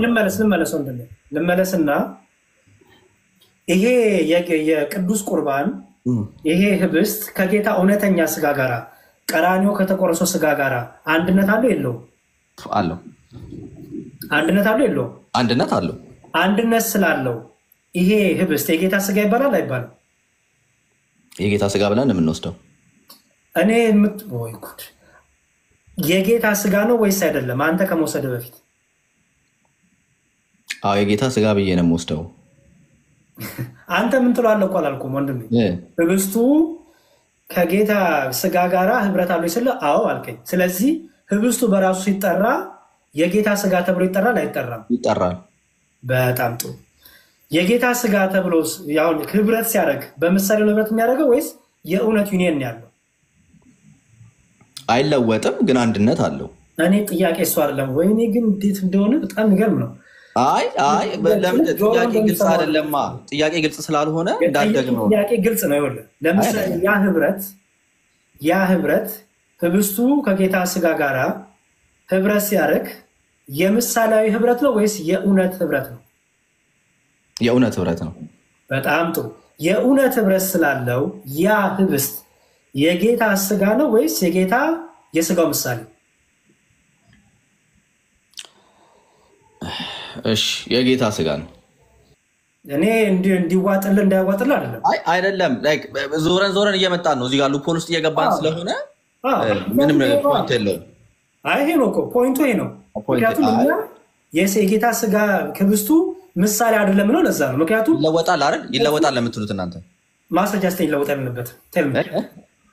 ልመለስና ይሄ የቅዱስ ቁርባን ይሄ ህብስት ከጌታ እውነተኛ ስጋ ጋራ ቀራኒዮ ከተቆረሰው ስጋ ጋራ አንድነት አለው የለውም አለው አንድነት አለው የለውም አንድነት ስላለው ይሄ ህብስት የጌታ ስጋ ይባላል አይባልም የጌታ ስጋ ብለን የምንወስደው እኔ ወይ ጉድ የጌታ ስጋ ነው ወይስ አይደለም አንተ ከመውሰድ በፊት የጌታ ስጋ ብዬ ነው የምወስደው አንተ ምን ትላለህ እኮ አላልኩም ወንድሜ ህብስቱ ከጌታ ስጋ ጋራ ህብረት አለው ይስለ አዎ አልከኝ ስለዚህ ህብስቱ በራሱ ሲጠራ የጌታ ስጋ ተብሎ ይጠራል አይጠራም ይጠራል በጣም ጥሩ የጌታ ስጋ ተብሎ ያው ህብረት ሲያደርግ በምሳሌ ህብረት የሚያደርገው ወይስ የእውነት ዩኒየን ያለው አይለወጥም ግን አንድነት አለው እኔ ጥያቄ እሱ አይደለም ወይኔ ግን እንዴት እንደሆነ በጣም ይገርም ነው ለምን ጥያቄ ግልጽ አይደለማ ጥያቄ ግልጽ ስላልሆነ እንዳትደግመው ጥያቄ ግልጽ ነው ይወለ ለምሳሌ ያ ህብረት ህብስቱ ከጌታ ስጋ ጋራ ህብረት ሲያደርግ የምሳሌያዊ ህብረት ነው ወይስ የእውነት ህብረት ነው? የእውነት ህብረት ነው። በጣም ጥሩ። የእውነት ህብረት ስላለው ያ ህብስት የጌታ ስጋ ነው ወይስ የጌታ የስጋው ምሳሌ? እሺ የጌታ ስጋ ነው። እኔ እንዲዋጥልህ እንዳይዋጥልህ አይደለም። አይደለም ዞረን ዞረን እየመጣን ነው። እዚህ ጋር ሉፖል ውስጥ እየገባን ስለሆነ ምንም ፖይንት የለውም። ይሄ ነው እኮ ፖይንቱ፣ ይሄ ነው። ምክንያቱም እኛ የጌታ ስጋ ህብስቱ ምሳሌ አይደለም ነው። ለዛ ነው። ምክንያቱም ይለወጣል አይደል? ይለወጣል ለምትሉት እናንተ ማስረጃ ስጠኝ። ይለወጣል ያለበት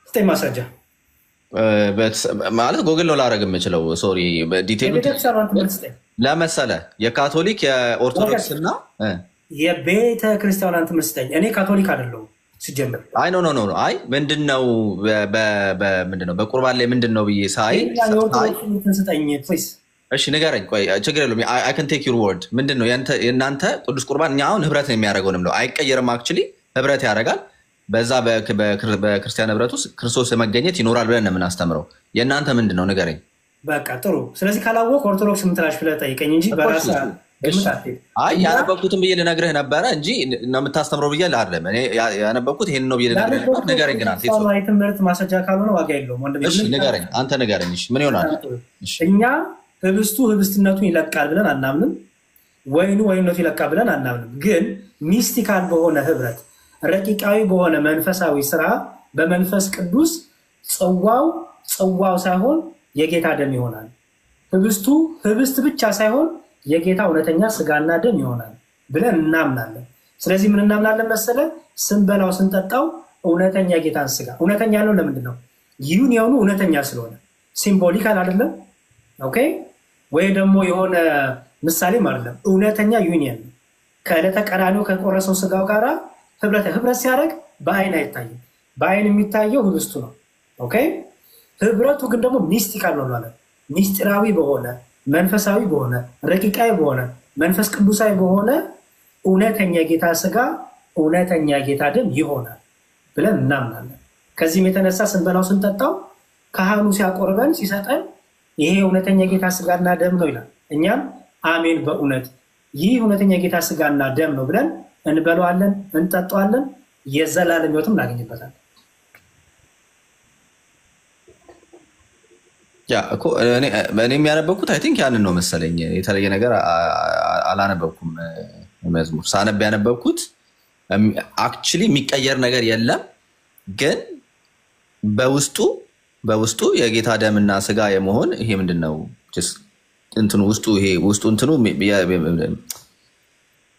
ስጠኝ ማስረጃ ማለት ጎግል ነው ላደርግ የምችለው። ሶሪ ዲቴይሉ ለመሰለ የካቶሊክ የኦርቶዶክስ እና የቤተ ክርስቲያኗን ትምህርት ስጠኝ። እኔ ካቶሊክ አይደለሁም ሲጀምር። አይ ኖ ኖ ኖ አይ ምንድነው በቁርባን ላይ ምንድነው ብዬ ሳይ ስጠኝ ፕሊዝ። እሺ ንገረኝ። ቆይ ችግር የለውም። አይ ካን ቴክ ዩር ወርድ። ምንድነው የእናንተ ቅዱስ ቁርባን? እኛ አሁን ህብረት ነው የሚያደርገው ነው አይቀየርም። አክቹሊ ህብረት ያደርጋል። በዛ በክርስቲያን ህብረት ውስጥ ክርስቶስ መገኘት ይኖራል ብለን ነው የምናስተምረው። የእናንተ ምንድነው ንገረኝ። በቃ ጥሩ። ስለዚህ ካላወቅ ኦርቶዶክስ የምትላሽ ብለህ ጠይቀኝ እንጂ በራስ አይ ያነበብኩትን ብዬ ልነግርህ ነበረ እንጂ ነው የምታስተምረው ብዬ አይደለም። እኔ ያነበብኩት ይሄን ነው ብዬ ልነግርህ ነበር። ንገረኝ ግን አንተ ትምህርት ማስረጃ ካልሆነ ዋጋ የለውም ወንድሜ። እሺ ንገረኝ፣ አንተ ንገረኝ። እሺ ምን ይሆናል? እኛ ህብስቱ ህብስትነቱን ይለቃል ብለን አናምንም። ወይኑ ወይነቱ ይለቃል ብለን አናምንም። ግን ሚስቲካል በሆነ ህብረት፣ ረቂቃዊ በሆነ መንፈሳዊ ስራ በመንፈስ ቅዱስ ጽዋው ሳይሆን የጌታ ደም ይሆናል። ህብስቱ ህብስት ብቻ ሳይሆን የጌታ እውነተኛ ስጋና ደም ይሆናል ብለን እናምናለን። ስለዚህ ምን እናምናለን መሰለ? ስንበላው ስንጠጣው እውነተኛ ጌታን ስጋ እውነተኛ ነው። ለምንድን ነው? ዩኒየኑ እውነተኛ ስለሆነ ሲምቦሊካል አይደለም። ኦኬ ወይ ደግሞ የሆነ ምሳሌም አይደለም። እውነተኛ ዩኒየን ነው። ከዕለተ ቀራንዮ ከቆረሰው ስጋው ጋር ህብረት ሲያደርግ በአይን አይታይም። በአይን የሚታየው ህብስቱ ነው። ኦኬ ህብረቱ ግን ደግሞ ሚስቲካል ነው ማለት ሚስጢራዊ በሆነ መንፈሳዊ በሆነ ረቂቃዊ በሆነ መንፈስ ቅዱሳዊ በሆነ እውነተኛ ጌታ ስጋ እውነተኛ ጌታ ደም ይሆናል ብለን እናምናለን። ከዚህም የተነሳ ስንበላው ስንጠጣው ካህኑ ሲያቆርበን ሲሰጠን ይሄ እውነተኛ ጌታ ስጋና ደም ነው ይላል። እኛም አሜን በእውነት ይህ እውነተኛ ጌታ ስጋና ደም ነው ብለን እንበለዋለን፣ እንጠጣዋለን፣ የዘላለም ሕይወትም እናገኝበታለን። ያ እኮ እኔ የሚያነበብኩት አይ ቲንክ ያንን ነው መሰለኝ። የተለየ ነገር አላነበብኩም። መዝሙር ሳነብ ያነበብኩት አክቹሊ የሚቀየር ነገር የለም፣ ግን በውስጡ የጌታ ደምና ስጋ የመሆን ይሄ ምንድነው እንትኑ ውስጡ ይሄ ውስጡ እንትኑ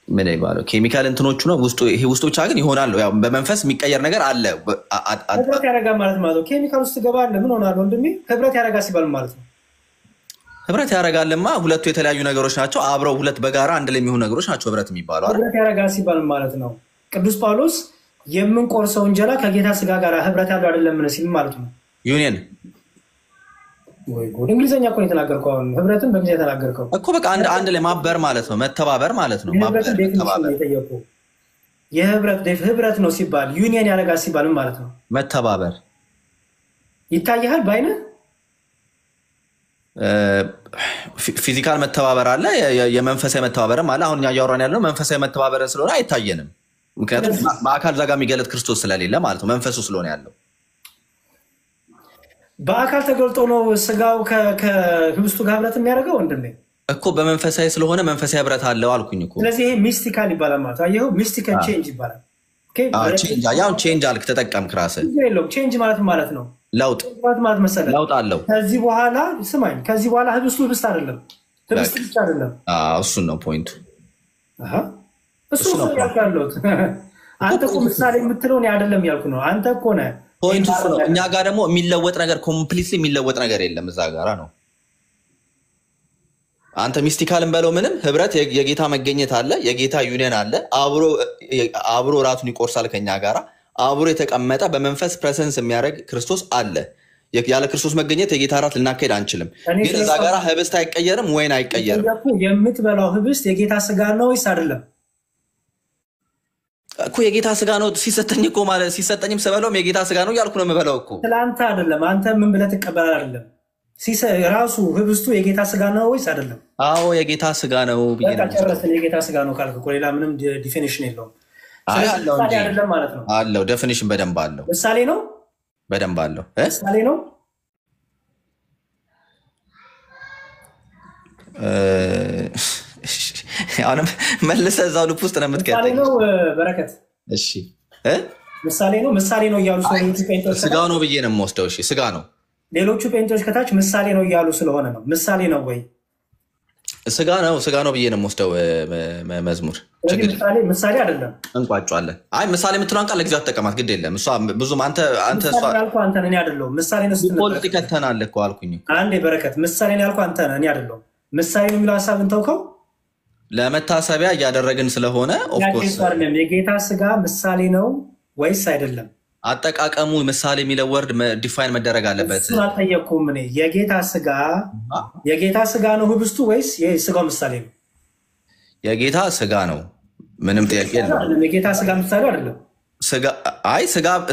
ምን ይባላል ኬሚካል እንትኖቹ ነው ውስጡ ይሄ ውስጡ ብቻ ግን ይሆናል። ያው በመንፈስ የሚቀየር ነገር አለ። ህብረት ያደርጋል ማለት ነው። ኬሚካል ውስጥ ገባለ ምን ሆናል ወንድሜ? ህብረት ያደርጋል ሲባል ማለት ነው። ህብረት ያደርጋልማ ሁለቱ የተለያዩ ነገሮች ናቸው። አብረው ሁለት በጋራ አንድ ላይ የሚሆኑ ነገሮች ናቸው ህብረት የሚባለው አይደል? ህብረት ያደርጋል ሲባል ማለት ነው። ቅዱስ ጳውሎስ የምንቆርሰው እንጀራ ከጌታ ስጋ ጋር ህብረት ያለው አይደለም ሲል ማለት ነው። ዩኒየን ወይ ጉድ! እንግሊዘኛ እኮ ነው የተናገርከው። አሁን ህብረትን በእንግሊዝኛ የተናገርከው እኮ በቃ አንድ ላይ ማበር ማለት ነው፣ መተባበር ማለት ነው። የህብረት ነው ሲባል ዩኒየን ያደርጋል ሲባል ማለት ነው መተባበር ይታያል በአይነ ፊዚካል መተባበር አለ፣ የመንፈሳዊ መተባበርም አለ። አሁን እኛ እያወራን ያለው መንፈሳዊ መተባበርን ስለሆነ አይታየንም። ምክንያቱም በአካል ዛጋ የሚገለጥ ክርስቶስ ስለሌለ ማለት ነው፣ መንፈሱ ስለሆነ ያለው። በአካል ተገልጦ ነው ስጋው ከህብስቱ ጋር ህብረት የሚያደርገው ወንድሜ እኮ በመንፈሳዊ ስለሆነ መንፈሳዊ ህብረት አለው አልኩኝ እኮ። ስለዚህ ይሄ ሚስቲካል ይባላል ማለት ነው። ይሄው ሚስቲካል ቼንጅ ይባላል። ያው ቼንጅ አልክ ተጠቀምክ ራስህ። ቼንጅ ማለት ነው ለውጥ ማለት መሰለህ። ለውጥ አለው። ከዚህ በኋላ ስማኝ፣ ከዚህ በኋላ ህብስቱ ህብስት አይደለም፣ ህብስት ብቻ አይደለም። እሱን ነው ፖይንቱ። እሱ ነው ያልኩት። አንተ እኮ ምሳሌ የምትለው እኔ አይደለም ያልኩ ነው። አንተ እኮ ነህ ፖይንቱ እሱ ነው። እኛ ጋር ደግሞ የሚለወጥ ነገር ኮምፕሊትሊ የሚለወጥ ነገር የለም። እዛ ጋራ ነው አንተ ሚስቲካልን በለው ምንም ህብረት የጌታ መገኘት አለ፣ የጌታ ዩኒየን አለ። አብሮ ራቱን ይቆርሳል ከኛ ጋራ አብሮ የተቀመጠ በመንፈስ ፕሬዘንስ የሚያደርግ ክርስቶስ አለ። ያለ ክርስቶስ መገኘት የጌታ ራት ልናካሄድ አንችልም። ግን እዛ ጋራ ህብስት አይቀየርም፣ ወይን አይቀየርም። የምትበላው ህብስት የጌታ ስጋ ነው ወይስ አይደለም እኮ? የጌታ ስጋ ነው ሲሰጠኝ እኮ ማለት ሲሰጠኝም ስበላውም የጌታ ስጋ ነው እያልኩ ነው የምበላው እኮ። ስለአንተ አይደለም። አንተ ምን ብለህ ትቀበላለህ አይደለም። ራሱ ህብስቱ የጌታ ስጋ ነው ወይስ አይደለም? አዎ የጌታ ስጋ ነው ብዬ ነው ጨረስን። የጌታ ስጋ ነው ካልክ እኮ ሌላ ምንም ዲፊኒሽን የለውም። ምሳሌ አይደለም ማለት ነው። አለው ዴፊኒሽን በደንብ አለው። ምሳሌ ነው በደንብ አለው። ምሳሌ ነው። አሁንም መልሰህ እዛው ልብ ውስጥ ነው የምትከተኝ። ምሳሌ ነው በረከት። እሺ ምሳሌ ነው ምሳሌ ነው እያሉ ስጋ ነው ብዬ ነው የምወስደው። እሺ ስጋ ነው። ሌሎቹ ጴንጤዎች ከታች ምሳሌ ነው እያሉ ስለሆነ ነው። ምሳሌ ነው ወይ ስጋ ነው ብዬ ነው የምወስደው። መዝሙር ምሳሌ አይደለም። እንቋጫለን። አይ ምሳሌ የምትለውን ቃል ለጊዜው አትጠቀማት፣ ግድ የለም። እሷ ብዙም አንተ እኔ አይደለሁም ምሳሌ ነው ፖለቲ ከተናል እኮ አልኩኝ። አንዴ በረከት ምሳሌ ነው ያልኩህ አንተ ነህ፣ እኔ አይደለሁም። ምሳሌ ነው የሚለው ሀሳብ እንተውከው። ለመታሰቢያ እያደረግን ስለሆነ ኦፍኮርስ የጌታ ስጋ ምሳሌ ነው ወይስ አይደለም? አጠቃቀሙ ምሳሌ የሚለው ወርድ ዲፋይን መደረግ አለበት። እሱን አልጠየቅኩም እኔ። የጌታ ስጋ ነው ህብስቱ ወይስ የስጋው ምሳሌ ነው? የጌታ ስጋ ነው፣ ምንም ጥያቄ የለም። የጌታ ስጋ ምሳሌ አይደለም።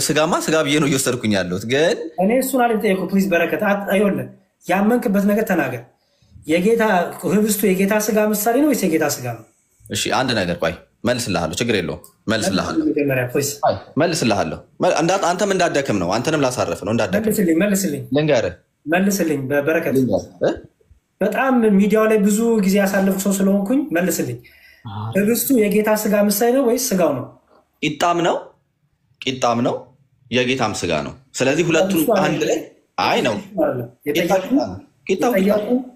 ስጋማ ስጋ ብዬ ነው እየወሰድኩኝ ያለሁት፣ ግን እኔ እሱን አልጠየቅኩም። ፕሊዝ በረከት አይሆንም። ያመንክበት ነገር ተናገር። የጌታ ህብስቱ የጌታ ስጋ ምሳሌ ነው ወይስ የጌታ ስጋ ነው? እሺ አንድ ነገር ቆይ መልስልሃለሁ፣ ችግር የለውም መልስልሃለሁ። አንተም እንዳደክም ነው፣ አንተንም ላሳረፍ ነው እንዳደክም። ልንገርህ መልስልኝ በበረከት። በጣም ሚዲያው ላይ ብዙ ጊዜ ያሳለፍኩ ሰው ስለሆንኩኝ መልስልኝ። ህብስቱ የጌታ ስጋ ምሳሌ ነው ወይስ ስጋው ነው? ቂጣም ነው የጌታም ስጋ ነው። ስለዚህ ሁለቱን አንድ ላይ አይ ነው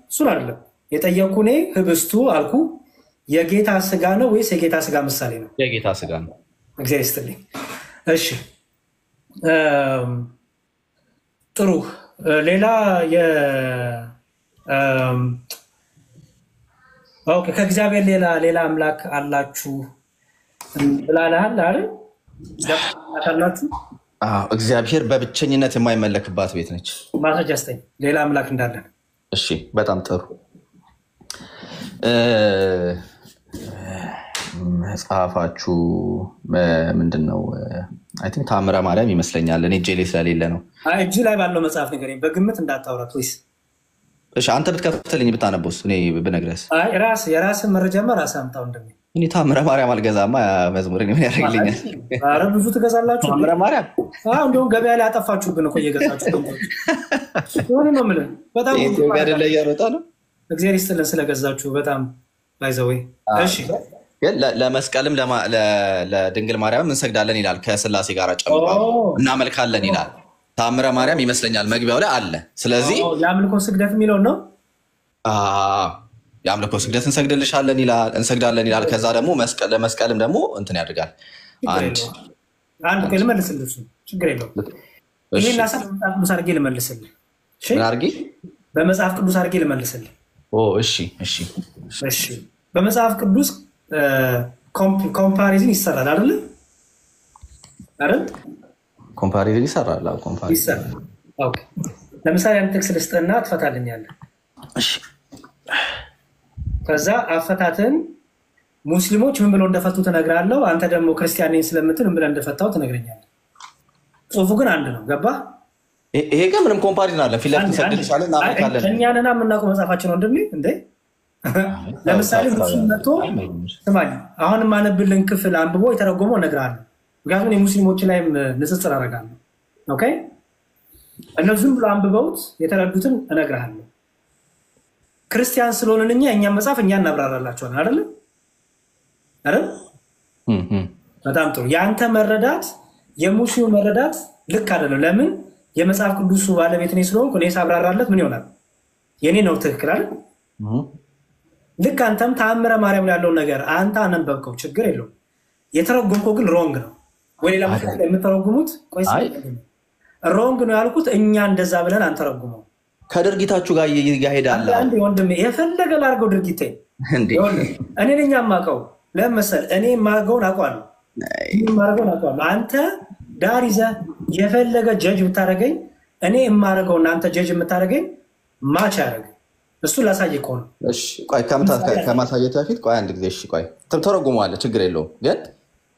እሱን አይደለም የጠየቁ። እኔ ህብስቱ አልኩ የጌታ ስጋ ነው ወይስ የጌታ ስጋ ምሳሌ ነው? የጌታ ስጋ ነው። እግዚአብሔር ይስጥልኝ። እሺ ጥሩ። ሌላ ከእግዚአብሔር ሌላ አምላክ አላችሁ ብላለሃል አይደል? አላችሁ? እግዚአብሔር በብቸኝነት የማይመለክባት ቤት ነች። ማስረጃ ስጠኝ ሌላ አምላክ እንዳለን። እሺ በጣም ጥሩ። መጽሐፋችሁ ምንድን ነው? አይ ቲንክ ታምረ ማርያም ይመስለኛል። እኔ እጄ ላይ ስለሌለ ነው። እጅ ላይ ባለው መጽሐፍ ንገረኝ፣ በግምት እንዳታወራት ወይስ? እሺ አንተ ብትከፍትልኝ ብታነበውስ እኔ ብነግረስ? የራስን መረጃማ ራስህ አምጣው። እንደሚ እኔ ታምረ ማርያም አልገዛማ። መዝሙር ምን ያደርግልኛል? ኧረ ብዙ ትገዛላችሁ። ታምረ ማርያም እንዲሁም ገበያ ላይ አጠፋችሁብን እኮ እየገዛችሁ ሆነ ነው የምልህ። በጣም ኢትዮጵያ አይደለ እያሮጣ ነው። እግዚአብሔር ይስጥልን ስለገዛችሁ በጣም ባይዘወይ። እሺ ለመስቀልም ለድንግል ማርያም እንሰግዳለን ይላል። ከስላሴ ጋር ጨምሮ እናመልካለን ይላል። ታምረ ማርያም ይመስለኛል መግቢያው ላይ አለ። ስለዚህ የአምልኮ ስግደት የሚለውን ነው። የአምልኮ ስግደት እንሰግድልሻለን ይላል፣ እንሰግዳለን ይላል። ከዛ ደግሞ ለመስቀልም ደግሞ እንትን ያደርጋል። አንድ ልመልስልህ፣ ችግር የለውም። ይሄን ሀሳብ በመጽሐፍ ቅዱስ አድርጌ ልመልስልህ። በመጽሐፍ ቅዱስ አድርጌ ልመልስልህ። እሺ በመጽሐፍ ቅዱስ ኮምፓሪዝን ይሰራል አይደል? ኮምፓሪዝን ይሰራል። ለምሳሌ አንድ ጥቅስ ልስጥና ትፈታልኛለህ። ከዛ አፈታትን ሙስሊሞች ምን ብለው እንደፈቱ ትነግራለሁ። አንተ ደግሞ ክርስቲያን ነኝ ስለምትል ምን ብለህ እንደፈታው ትነግረኛለህ። ጽሁፉ ግን አንድ ነው። ገባ? ይሄ ግን ምንም ኮምፓሪዝን አለ። ፊት ለፊት ሰግድልሻለን እናመልካለን። እኛንና የምናውቀው መጽሐፋችን ወንድሜ እንዴ። ለምሳሌ ሙስሊም መጥቶ ስማኝ፣ አሁን የማነብልን ክፍል አንብቦ የተረጎመው እነግርሃለሁ። ምክንያቱም የሙስሊሞች ላይም ንጽጽር አደርጋለሁ። ኦኬ፣ እነዚህም ብሎ አንብበውት የተረዱትን እነግርሃለሁ። ክርስቲያን ስለሆንን እኛም መጽሐፍ እኛ እናብራራላቸዋለን አይደለ? በጣም ጥሩ። የአንተ መረዳት የሙስሊሙ መረዳት ልክ አይደለም። ለምን? የመጽሐፍ ቅዱሱ ባለቤት እኔ ስለሆንኩ እኔ ሳብራራለት ምን ይሆናል? የኔ ነው ትክክል አይደል? ልክ አንተም ተአምረ ማርያም ያለውን ነገር አንተ አነበብከው፣ ችግር የለውም። የተረጎምከው ግን ሮንግ ነው። ወይ ሌላ የምተረጉሙት ሮንግ ነው ያልኩት እኛ እንደዛ ብለን አንተረጉመው። ከድርጊታችሁ ጋር ይሄዳል። ወንድሜ የፈለገ ላድርገው ድርጊቴ እኔ ነኝ የማውቀው። ለምን መሰለህ? እኔ የማውቀውን አውቀዋለሁ። አንተ ዳር ይዘህ የፈለገ ጀጅ ብታደርገኝ እኔ የማደርገው እናንተ ጀጅ የምታደርገኝ ማች ያደርግ እሱን ላሳይ እኮ ነው። ከማሳየት በፊት ቆይ አንድ ጊዜ ቆይ ተረጉመዋለህ፣ ችግር የለውም። ግን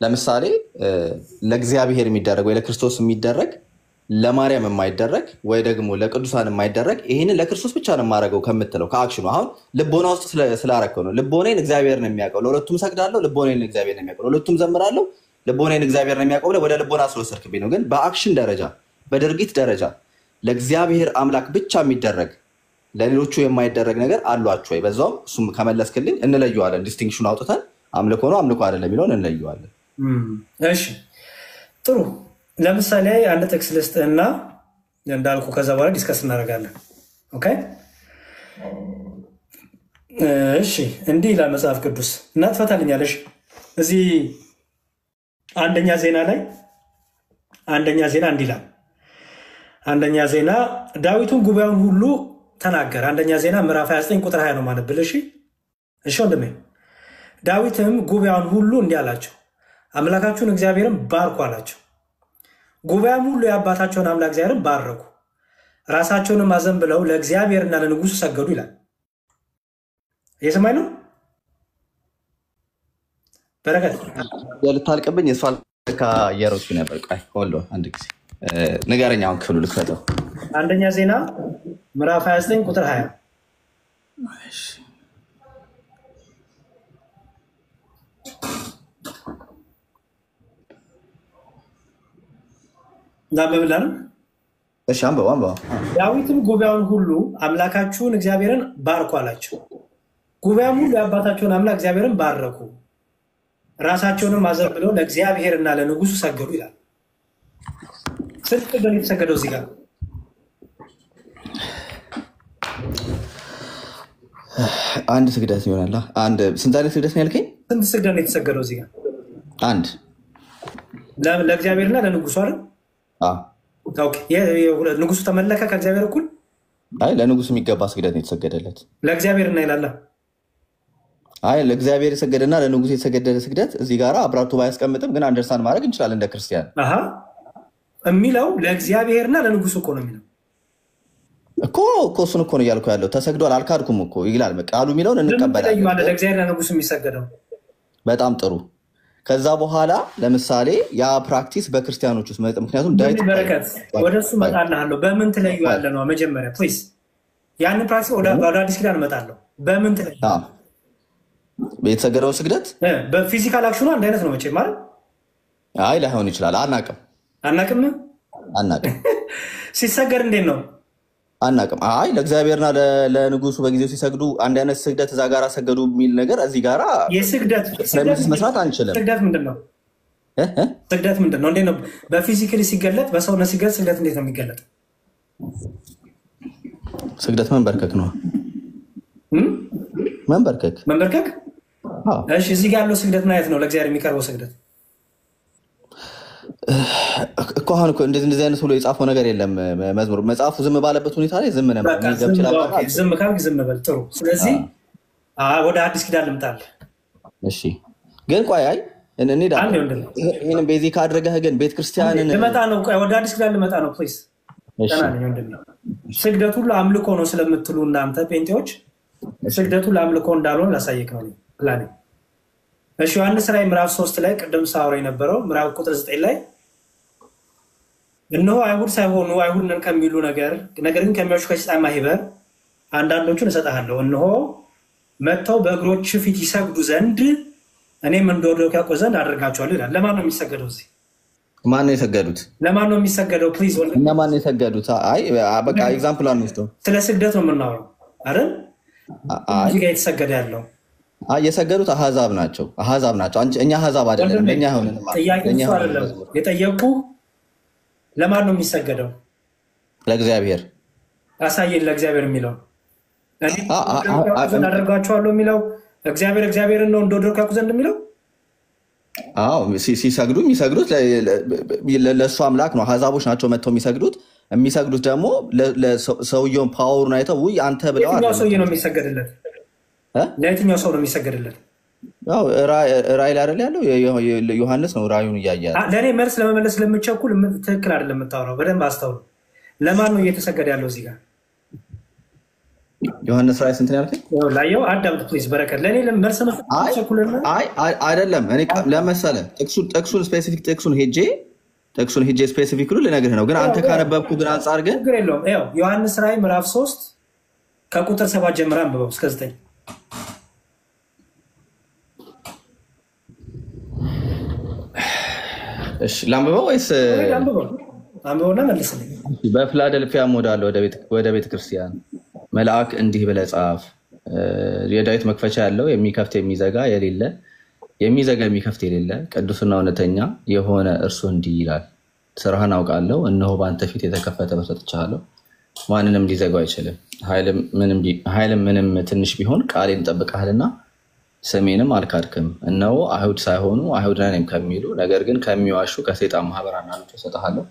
ለምሳሌ ለእግዚአብሔር የሚደረግ ወይ ለክርስቶስ የሚደረግ ለማርያም የማይደረግ ወይ ደግሞ ለቅዱሳን የማይደረግ ይህንን ለክርስቶስ ብቻ ነው የማደርገው ከምትለው ከአክሽኑ አሁን ልቦና ውስጥ ስላረከው ነው። ልቦናዬን እግዚአብሔር ነው የሚያውቀው። ለሁለቱም ሰግዳለሁ፣ ልቦናዬን እግዚአብሔር ነው የሚያውቀው። ለሁለቱም ዘምራለሁ፣ ልቦናዬን እግዚአብሔር ነው የሚያውቀው ብለህ ወደ ልቦና ስለወሰድክብኝ ነው። ግን በአክሽን ደረጃ በድርጊት ደረጃ ለእግዚአብሔር አምላክ ብቻ የሚደረግ ለሌሎቹ የማይደረግ ነገር አሏቸው ወይ? በዛውም እሱም ከመለስክልኝ እንለየዋለን። ዲስቲንክሽን አውጥተን አምልኮ ነው አምልኮ አይደለም የሚለውን እንለየዋለን። እሺ ጥሩ። ለምሳሌ አንድ ጥቅስ ልስጥህና እንዳልኩ ከዛ በኋላ ዲስከስ እናደርጋለን። ኦኬ እሺ። እንዲህ ይላል መጽሐፍ ቅዱስ እና ትፈታልኛለሽ። እዚህ አንደኛ ዜና ላይ አንደኛ ዜና እንዲህ ይላል። አንደኛ ዜና ዳዊቱን ጉባኤውን ሁሉ ተናገረ። አንደኛ ዜና ምዕራፍ 29 ቁጥር 20 ነው ማለት ብለሽ። እሺ ወንድሜ፣ ዳዊትም ጉባኤውን ሁሉ እንዲህ አላቸው፣ አምላካችሁን እግዚአብሔርን ባርኩ አላቸው። ጉባኤም ሁሉ የአባታቸውን አምላክ እግዚአብሔርን ባረኩ፣ ራሳቸውንም አዘንብለው ለእግዚአብሔርና ለንጉሱ ሰገዱ ይላል። እየሰማኝ ነው? በረከት ልታልቅብኝ እሷ እየሮጥኩ ነበር። ቆይ ሆልድ ኦን አንድ ጊዜ ንገረኝ። አሁን ክፍሉ ልክፈተው። አንደኛ ዜና ምዕራፍ 29 ቁጥር 20 ዳበብላን። እሺ አንበባ። ዳዊትም ጉባኤውን ሁሉ አምላካችሁን እግዚአብሔርን ባርኩ አላቸው። ጉባኤም ሁሉ የአባታቸውን አምላክ እግዚአብሔርን ባረኩ፣ ራሳቸውንም አዘንብለው ለእግዚአብሔርና ለንጉሱ ሰገዱ ይላል። ስንት ስግደት የተሰገደው እዚህ ጋር? አንድ ስግደት ይሆናል። አንድ ስንት አይነት ስግደት ነው ያልከኝ? ስንት ስግደት ነው የተሰገደው እዚህ ጋር? አንድ ለእግዚአብሔርና ለንጉሱ አይደል? ንጉሱ ተመለከ ከእግዚአብሔር እኩል? አይ ለንጉሱ የሚገባ ስግደት ነው የተሰገደለት። ለእግዚአብሔርና ይላል። አይ ለእግዚአብሔር የሰገደና ለንጉሱ የተሰገደ ስግደት እዚህ ጋር አብራርቶ ባያስቀምጥም ግን አንደርስታንድ ማድረግ እንችላለን እንደ ክርስቲያን። የሚለው ለእግዚአብሔርና ለንጉሱ እኮ ነው የሚለው እኮ እሱን እኮ ነው እያልኩ ያለው። ተሰግዷል አልካድኩም እኮ ይላል ቃሉ የሚለውን እንቀበላለን። ለእግዚአብሔርና ለንጉሱ የሚሰገደው በጣም ጥሩ። ከዛ በኋላ ለምሳሌ ያ ፕራክቲስ በክርስቲያኖች ውስጥ ምክንያቱም ዳዊት በረከት ወደ እሱ እመጣልሃለሁ። በምን ትለየዋለህ ነው መጀመሪያ ፕሊዝ። ያንን ፕራክቲስ ወደ አዲስ ኪዳን እመጣለሁ። በምን ትለየዋለህ? የተሰገደውን ስግደት በፊዚካል አክሽኑ አንድ አይነት ነው መቼም ማለት? አይ ላይሆን ይችላል። አናቅም ሲሰገድ እንዴት ነው አናቅም። አይ ለእግዚአብሔርና ለንጉሱ በጊዜው ሲሰግዱ አንድ አይነት ስግደት እዛ ጋር ሰገዱ የሚል ነገር እዚህ ጋር መስራት አንችልም። ስግደት ምንድን ነው? ስግደት ምንድን ነው? እንዴት ነው በፊዚካሊ ሲገለጥ በሰውነት ሲገለጥ ስግደት እንዴት ነው የሚገለጥ? ስግደት መንበርከክ ነው። መንበርከክ። እሺ እዚህ ጋር ያለው ስግደት ምን አይነት ነው? ለእግዚአብሔር የሚቀርበው ስግደት እኮ አሁን እኮ እንደዚህ አይነት ብሎ የጻፈው ነገር የለም። መዝሙር መጽሐፉ ዝም ባለበት ሁኔታ ላይ ዝም ነበር። ዝም ካልክ ዝም በል። ጥሩ። ስለዚህ ወደ አዲስ ኪዳን ልምጣልህ። እሺ ግን ቆይ ይህንን ቤዚክ አድርገህ ግን ቤተክርስቲያንን ልመጣ ነው። ወደ አዲስ ኪዳን ልመጣ ነው። ፕሊዝ ስግደቱ ለአምልኮ ነው ስለምትሉ እናንተ ጴንጤዎች ስግደቱ ለአምልኮ እንዳልሆን ላሳየክ ነው ፕላኔ። እሺ ዮሐንስ ራዕይ ምዕራፍ 3 ላይ ቅድም ሳወራ የነበረው ምዕራፍ ቁጥር 9 ላይ እነሆ አይሁድ ሳይሆኑ አይሁድ ነን ከሚሉ ነገር ግን ከሚያሹ ከሰይጣን ማህበር አንዳንዶቹን እሰጥሃለሁ። እነሆ መጥተው በእግሮች ፊት ይሰግዱ ዘንድ እኔም እንደወደድኩ ያውቁ ዘንድ አደርጋቸዋለሁ ይላል። ለማን ነው የሚሰገደው? እዚህ ማን ነው የሰገዱት? ለማን ነው የሚሰገደው? ፕሊዝ እነማን ነው የሰገዱት? አይ በቃ ኤግዛምፕል አንወስደው። ስለ ስግደት ነው የምናወራው አይደል? እዚህ ጋር የተሰገደ ያለው የሰገዱት አህዛብ ናቸው። እኛ አህዛብ አይደለም። ለኛ ሆነን የጠየቁ ለማን ነው የሚሰገደው? ለእግዚአብሔር። አሳየን። ለእግዚአብሔር የሚለው አደርጋቸዋለሁ የሚለው እግዚአብሔርን ነው እንደወደድኩ ያውቁ ዘንድ የሚለው። ሲሰግዱ የሚሰግዱት ለእሱ አምላክ ነው። አህዛቦች ናቸው መጥተው የሚሰግዱት ደግሞ ሰውየውን ፓወሩን አይተው ውይ አንተ ብለው። ለየትኛው ሰውዬ ነው የሚሰገድለት? ለየትኛው ሰው ነው የሚሰገድለት? ራእይ ላይ አይደል ያለው? ዮሐንስ ነው ራእዩን እያየ። ለእኔ መልስ ለመመለስ ስለምቸኩል ትክክል አይደለም የምታወራው። በደንብ አስተውሉ። ለማን ነው እየተሰገደ ያለው እዚህ ጋር? ዮሐንስ ራእይ ስንት ነው ያልከኝ? ላየው አዳምጥ ፕሊዝ። በረከት ለእኔ መልስ አይደለም። እኔ ለመሰለ ጥቅሱን ስፔሲፊክ ጥቅሱን ሄጄ ጥቅሱን ሂጄ ስፔሲፊክ ሁሉ ልነግርህ ነው። ግን አንተ ካነበብኩ ግን አንጻር ግን ችግር የለውም። ያው ዮሐንስ ራእይ ምዕራፍ 3 ከቁጥር 7 ጀምረን አንብበው እስከ 9። እሺ ላንብበው ወይስ አንብበውና መልስልኝ። በፊላደልፊያ ሞዳል ወደ ቤተ ክርስቲያን መልአክ እንዲህ ብለህ ጻፍ። የዳዊት መክፈቻ ያለው የሚከፍት የሚዘጋ የሌለ የሚዘጋ የሚከፍት የሌለ ቅዱስና እውነተኛ የሆነ እርሱ እንዲህ ይላል፣ ስራህን አውቃለሁ፣ እነሆ በአንተ ፊት የተከፈተ በር ሰጥቼሃለሁ፣ ማንንም ሊዘጋው አይችልም። ኃይልም ምንም ትንሽ ቢሆን ቃሌን ጠብቀሃልና ስሜንም አልካድክም። እነሆ አይሁድ ሳይሆኑ አይሁድ ነን ከሚሉ ነገር ግን ከሚዋሹ ከሰይጣን ማህበር አንዳንዶች እሰጥሃለሁ።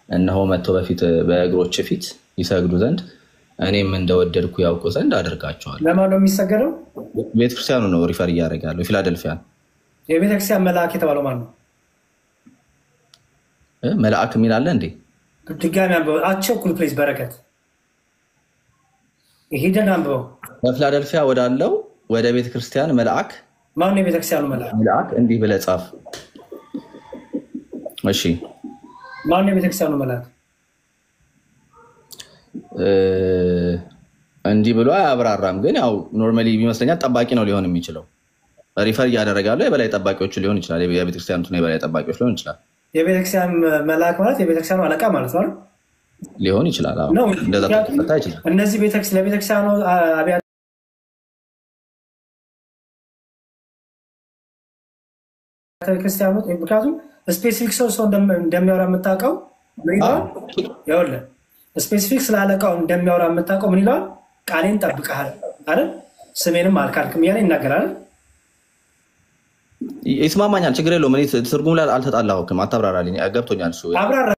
እነሆ መጥቶ በፊት በእግሮች ፊት ይሰግዱ ዘንድ እኔም እንደወደድኩ ያውቁ ዘንድ አደርጋቸዋለሁ። ለማን ነው የሚሰገደው? ቤተክርስቲያኑ ነው ሪፈር እያደረጋለሁ። ፊላደልፊያ የቤተክርስቲያን መልአክ የተባለው ማን ነው? መልአክ የሚል አለ እንዴ? ድጋሚ አንብበው። አትቸኩል ፕሊዝ። በረከት ሄደን አንብበው። በፊላደልፊያ ወዳለው ወደ ቤተክርስቲያን መልአክ ማን ነው? የቤተክርስቲያኑ መልአክ እንዲህ ብለህ ጻፍ። እሺ ማን ነው የቤተክርስቲያኑ መልአክ? እንዲህ ብሎ አያብራራም፣ ግን ያው ኖርማሊ ይመስለኛል ጠባቂ ነው ሊሆን የሚችለው። ሪፈር እያደረጋለሁ የበላይ ጠባቂዎቹ ሊሆን ይችላል። የቤተክርስቲያኑ የበላይ ጠባቂዎች ሊሆን ይችላል። የቤተክርስቲያን መልአክ ማለት የቤተክርስቲያኑ አለቃ ማለት ነው ሊሆን ይችላል። እንደዛ ተፈታ ይችላል። እነዚህ ለቤተክርስቲያኑ አብያተ ክርስቲያኖች ምክንያቱም ስፔሲፊክ ሰው እንደሚያወራ የምታውቀው ምን ይላል? ይኸውልህ ስፔሲፊክ ስለ አለቃው እንደሚያወራ የምታውቀው ምን ይላል? ቃሌን ጠብቀሃል አይደል? ስሜንም አልካድክም እያለ ይናገራል። ይስማማኛል፣ ችግር የለውም። እኔ ትርጉም ላይ አልተጣላሁም። አታብራራልኝ፣ ገብቶኛል። እሱ አብራራ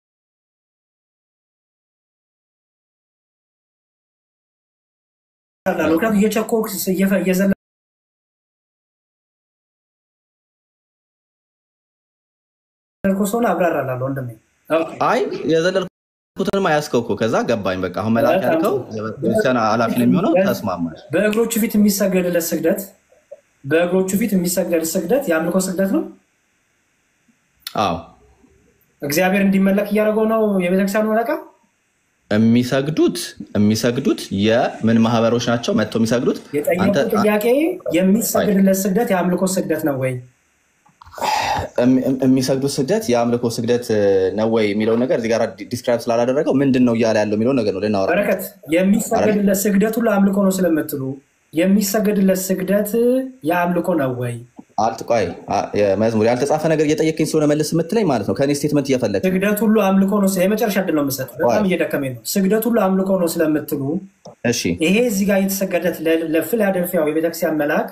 ምክንያቱም እየቸኮልክ እየዘለልክ አብራራላለሁ ወንድሜ። አይ የዘለልኩትንም አያስከው እኮ ከዛ ገባኝ። በቃ አሁን መልአክ ያልከው ቤተክርስቲያን ኃላፊ ነው የሚሆነው። ተስማማል። በእግሮቹ ፊት የሚሰገድለት ስግደት የአምልኮ ስግደት ነው። አዎ እግዚአብሔር እንዲመለክ እያደረገው ነው የቤተክርስቲያኑ አለቃ። የሚሰግዱት የምን ማህበሮች ናቸው መጥተው የሚሰግዱት? የጠየቁት ጥያቄ የሚሰግድለት ስግደት የአምልኮ ስግደት ነው ወይ? የሚሰግዱት ስግደት የአምልኮ ስግደት ነው ወይ የሚለው ነገር እዚህ ጋር ዲስክራይብ ስላላደረገው ምንድን ነው እያለ ያለው የሚለው ነገር ነው ልናወራ። በረከት የሚሰግድለት ስግደት ሁሉ አምልኮ ነው ስለምትሉ የሚሰግድለት ስግደት የአምልኮ ነው ወይ? አልጥቋይ መዝሙር ያልተጻፈ ነገር እየጠየቀኝ ስለሆነ መልስ የምትለኝ ማለት ነው። ከኔ ስቴትመንት እየፈለግ ስግደት ሁሉ አምልኮ ነው። የመጨረሻ ዕድል ነው የምሰጠው፣ በጣም እየደከመኝ ነው። ስግደት ሁሉ አምልኮ ነው ስለምትሉ እሺ፣ ይሄ እዚህ ጋር እየተሰገደለት ለፊላደልፊያው የቤተክርስቲያን መልአክ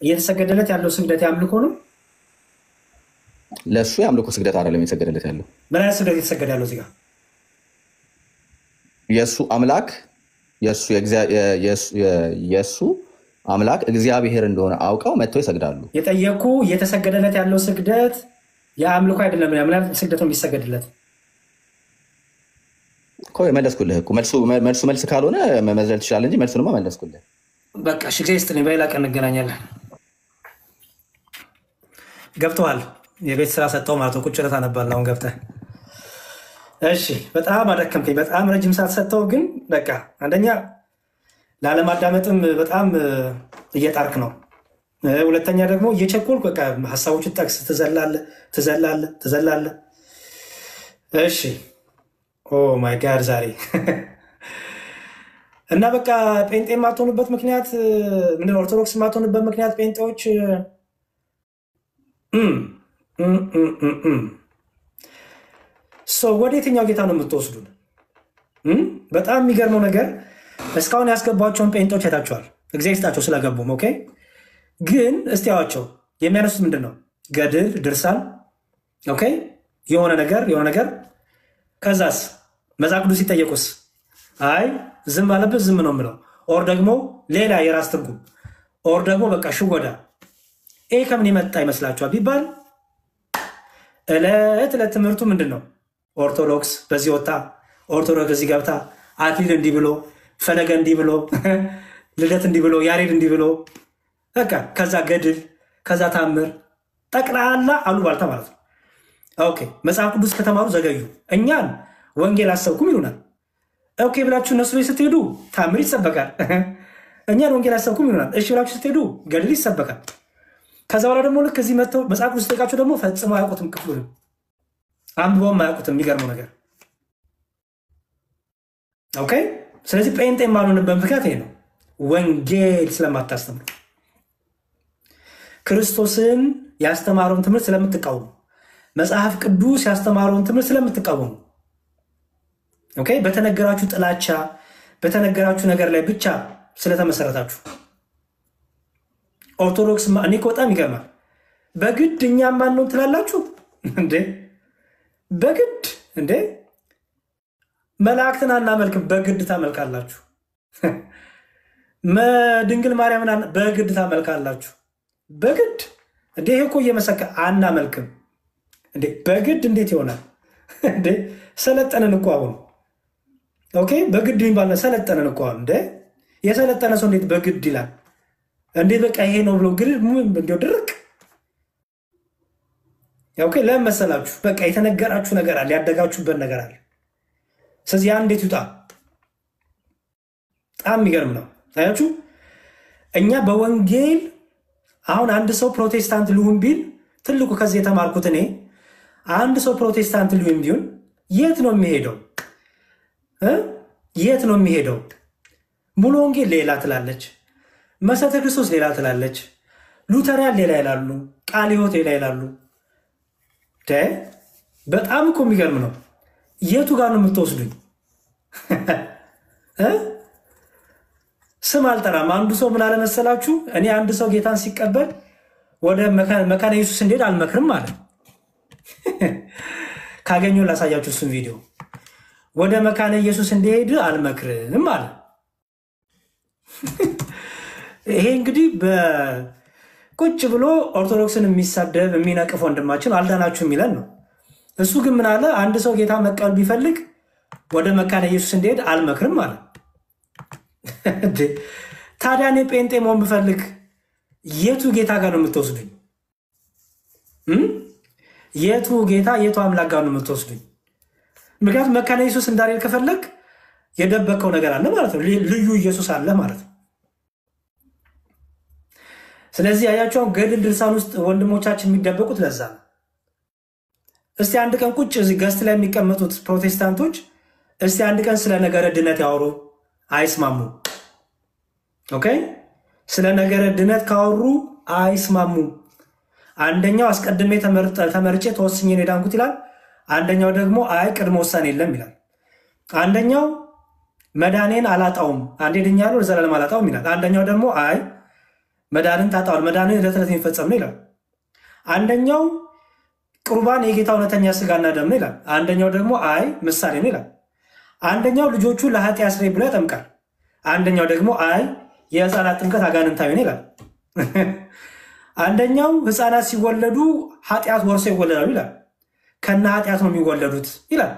እየተሰገደለት ያለው ስግደት የአምልኮ ነው። ለእሱ የአምልኮ ስግደት አይደለም የተሰገደለት ያለው። ምን አይነት ስግደት እየተሰገደ ያለው እዚህ ጋር? የእሱ አምላክ የእሱ አምላክ እግዚአብሔር እንደሆነ አውቀው መጥተው ይሰግዳሉ። የጠየቁ እየተሰገደለት ያለው ስግደት የአምልኮ አይደለም። ምን አይነት ስግደት ነው የሚሰገድለት? መለስኩልህ እኮ መልሱ ካልሆነ መዝለል ትችላለህ እንጂ መልሱንማ መለስኩልህ። በቃ እሺ፣ ጊዜ ስጥልኝ። በሌላ ቀን እንገናኛለን። ገብተዋል። የቤት ስራ ሰጠው ማለት ነው። ቁጭ ብለህ ታነባለህ አሁን ገብተህ። እሺ፣ በጣም አደከምከኝ። በጣም ረጅም ሰዓት ሰጠው። ግን በቃ አንደኛ ላለማዳመጥም በጣም እየጣርክ ነው። ሁለተኛ ደግሞ እየቸኮልክ በቃ ሀሳቦችን ጠቅስ ትዘላለህ። እሺ፣ ኦ ማይ ጋድ ዛሬ እና በቃ ጴንጤ የማትሆኑበት ምክንያት ምንድን ነው? ኦርቶዶክስ የማትሆኑበት ምክንያት ጴንጤዎች ወደ የትኛው ጌታ ነው የምትወስዱን? በጣም የሚገርመው ነገር እስካሁን ያስገቧቸውን ጴንጤዎች አይታችኋል። እግዚአብሔር ይስጣቸው ስለገቡም። ኦኬ፣ ግን እስቲ ያዋቸው የሚያነሱት ምንድን ነው? ገድል፣ ድርሳን፣ ኦኬ፣ የሆነ ነገር። ከዛስ መጽሐፍ ቅዱስ ሲጠየቁስ አይ ዝም ባለበት ዝም ነው የምለው፣ ኦር ደግሞ ሌላ የራስ ትርጉም፣ ኦር ደግሞ በቃ ሽጎዳ። ይሄ ከምን የመጣ ይመስላችኋል ቢባል ዕለት ትምህርቱ ምንድን ነው? ኦርቶዶክስ በዚህ ወጣ፣ ኦርቶዶክስ እዚህ ገብታ፣ አክሊል እንዲህ ብሎ፣ ፈለገ እንዲህ ብሎ፣ ልደት እንዲህ ብሎ፣ ያሬድ እንዲህ ብሎ፣ በቃ ከዛ ገድል፣ ከዛ ታምር፣ ጠቅላላ አሉባልታ ማለት ነው። ኦኬ መጽሐፍ ቅዱስ ከተማሩ ዘገዩ እኛን ወንጌል አሰብኩም ይሉናል ኦኬ ብላችሁ እነሱ ላይ ስትሄዱ ታምር ይሰበካል እኛን ወንጌል አሰብኩም ይሉናል እሺ ብላችሁ ስትሄዱ ገድል ይሰበካል ከዛ በኋላ ደግሞ ልክ እዚህ መጥተው መጽሐፍ ቅዱስ ጠይቃችሁ ደግሞ ፈጽሞ አያውቁትም ክፍሉን አንብበውም አያውቁትም የሚገርመው ነገር ኦኬ ስለዚህ ጴንጤ ማሉንበት ምክንያት ይሄ ነው ወንጌል ስለማታስተምሩ ክርስቶስን ያስተማረውን ትምህርት ስለምትቃወሙ መጽሐፍ ቅዱስ ያስተማረውን ትምህርት ስለምትቃወሙ ኦኬ በተነገራችሁ ጥላቻ በተነገራችሁ ነገር ላይ ብቻ ስለተመሰረታችሁ ኦርቶዶክስ እኔ እኮ በጣም ይገርማል በግድ እኛም ማን ነው ትላላችሁ እንዴ በግድ እንዴ መላእክትን አናመልክም በግድ ታመልካላችሁ ድንግል ማርያምን በግድ ታመልካላችሁ በግድ እንዴ እኮ እየመሰከ አናመልክም እንዴ በግድ እንዴት ይሆናል እንዴ ሰለጠነን እኮ አሁን ኦኬ በግድ ይባል ሰለጠነን እኮ አሁን እንዴ የሰለጠነ ሰው እንዴት በግድ ይላል እንዴ በቃ ይሄ ነው ብሎ ግድ እንደው ድርቅ ኦኬ ለምሳላችሁ በቃ የተነገራችሁ ነገር አለ ያደጋችሁበት ነገር አለ ስለዚህ እንዴት ይውጣ በጣም የሚገርም ነው ታያችሁ እኛ በወንጌል አሁን አንድ ሰው ፕሮቴስታንት ሊሆን ቢል ትልቁ ከዚህ የተማርኩት እኔ አንድ ሰው ፕሮቴስታንት ሊሆን ቢሆን የት ነው የሚሄደው የት ነው የሚሄደው ሙሉ ወንጌል ሌላ ትላለች መሰረተ ክርስቶስ ሌላ ትላለች ሉተራን ሌላ ይላሉ ቃለ ሕይወት ሌላ ይላሉ በጣም እኮ የሚገርም ነው የቱ ጋር ነው የምትወስዱኝ ስም አልጠራም አንዱ ሰው ምን አለ መሰላችሁ እኔ አንድ ሰው ጌታን ሲቀበል ወደ መካነ ኢየሱስ እንዴት አልመክርም ማለት ካገኘው ላሳያችሁ እሱን ቪዲዮ ወደ መካነ ኢየሱስ እንዲሄድ አልመክርም ማለት ይሄ እንግዲህ በቁጭ ብሎ ኦርቶዶክስን የሚሳደብ የሚነቅፍ ወንድማችን አልዳናችሁም ይለን ነው እሱ ግን ምን አለ አንድ ሰው ጌታ መቀበል ቢፈልግ ወደ መካነ ኢየሱስ እንዲሄድ አልመክርም ማለት ታዲያ እኔ ጴንጤ መሆን ብፈልግ የቱ ጌታ ጋር ነው የምትወስዱኝ የቱ ጌታ የቱ አምላክ ጋር ነው የምትወስዱኝ ምክንያቱም መካነ ኢየሱስ እንዳልሄድ ከፈለግ የደበቀው ነገር አለ ማለት ነው ልዩ ኢየሱስ አለ ማለት ነው ስለዚህ አያችሁ ገድል ድርሳን ውስጥ ወንድሞቻችን የሚደበቁት ለዛ ነው እስቲ አንድ ቀን ቁጭ እዚህ ገስት ላይ የሚቀመጡት ፕሮቴስታንቶች እስቲ አንድ ቀን ስለ ነገረ ድነት ያወሩ አይስማሙ ኦኬ ስለ ነገረ ድነት ካወሩ አይስማሙ አንደኛው አስቀድሜ ተመርጬ ተወስኜ ነው ዳንኩት ይላል አንደኛው ደግሞ አይ ቅድመ ወሳኔ የለም ይላል አንደኛው መዳኔን አላጣውም አንዴ ድኛለሁ ለዘላለም አላጣውም ይላል አንደኛው ደግሞ አይ መዳንን ታጣው መዳንን ለተለት የሚፈጸም ነው ይላል አንደኛው ቁርባን የጌታው እውነተኛ ስጋና ደም ነው ይላል አንደኛው ደግሞ አይ ምሳሌ ነው ይላል አንደኛው ልጆቹ ለኃጢአት ስርየት ብሎ ያጠምቃል አንደኛው ደግሞ አይ የሕፃናት ጥምቀት አጋንንታዊ ነው ይላል አንደኛው ሕፃናት ሲወለዱ ኃጢአት ወርሰው ይወለዳሉ ይላል ከነ ኃጢአት ነው የሚወለዱት ይላል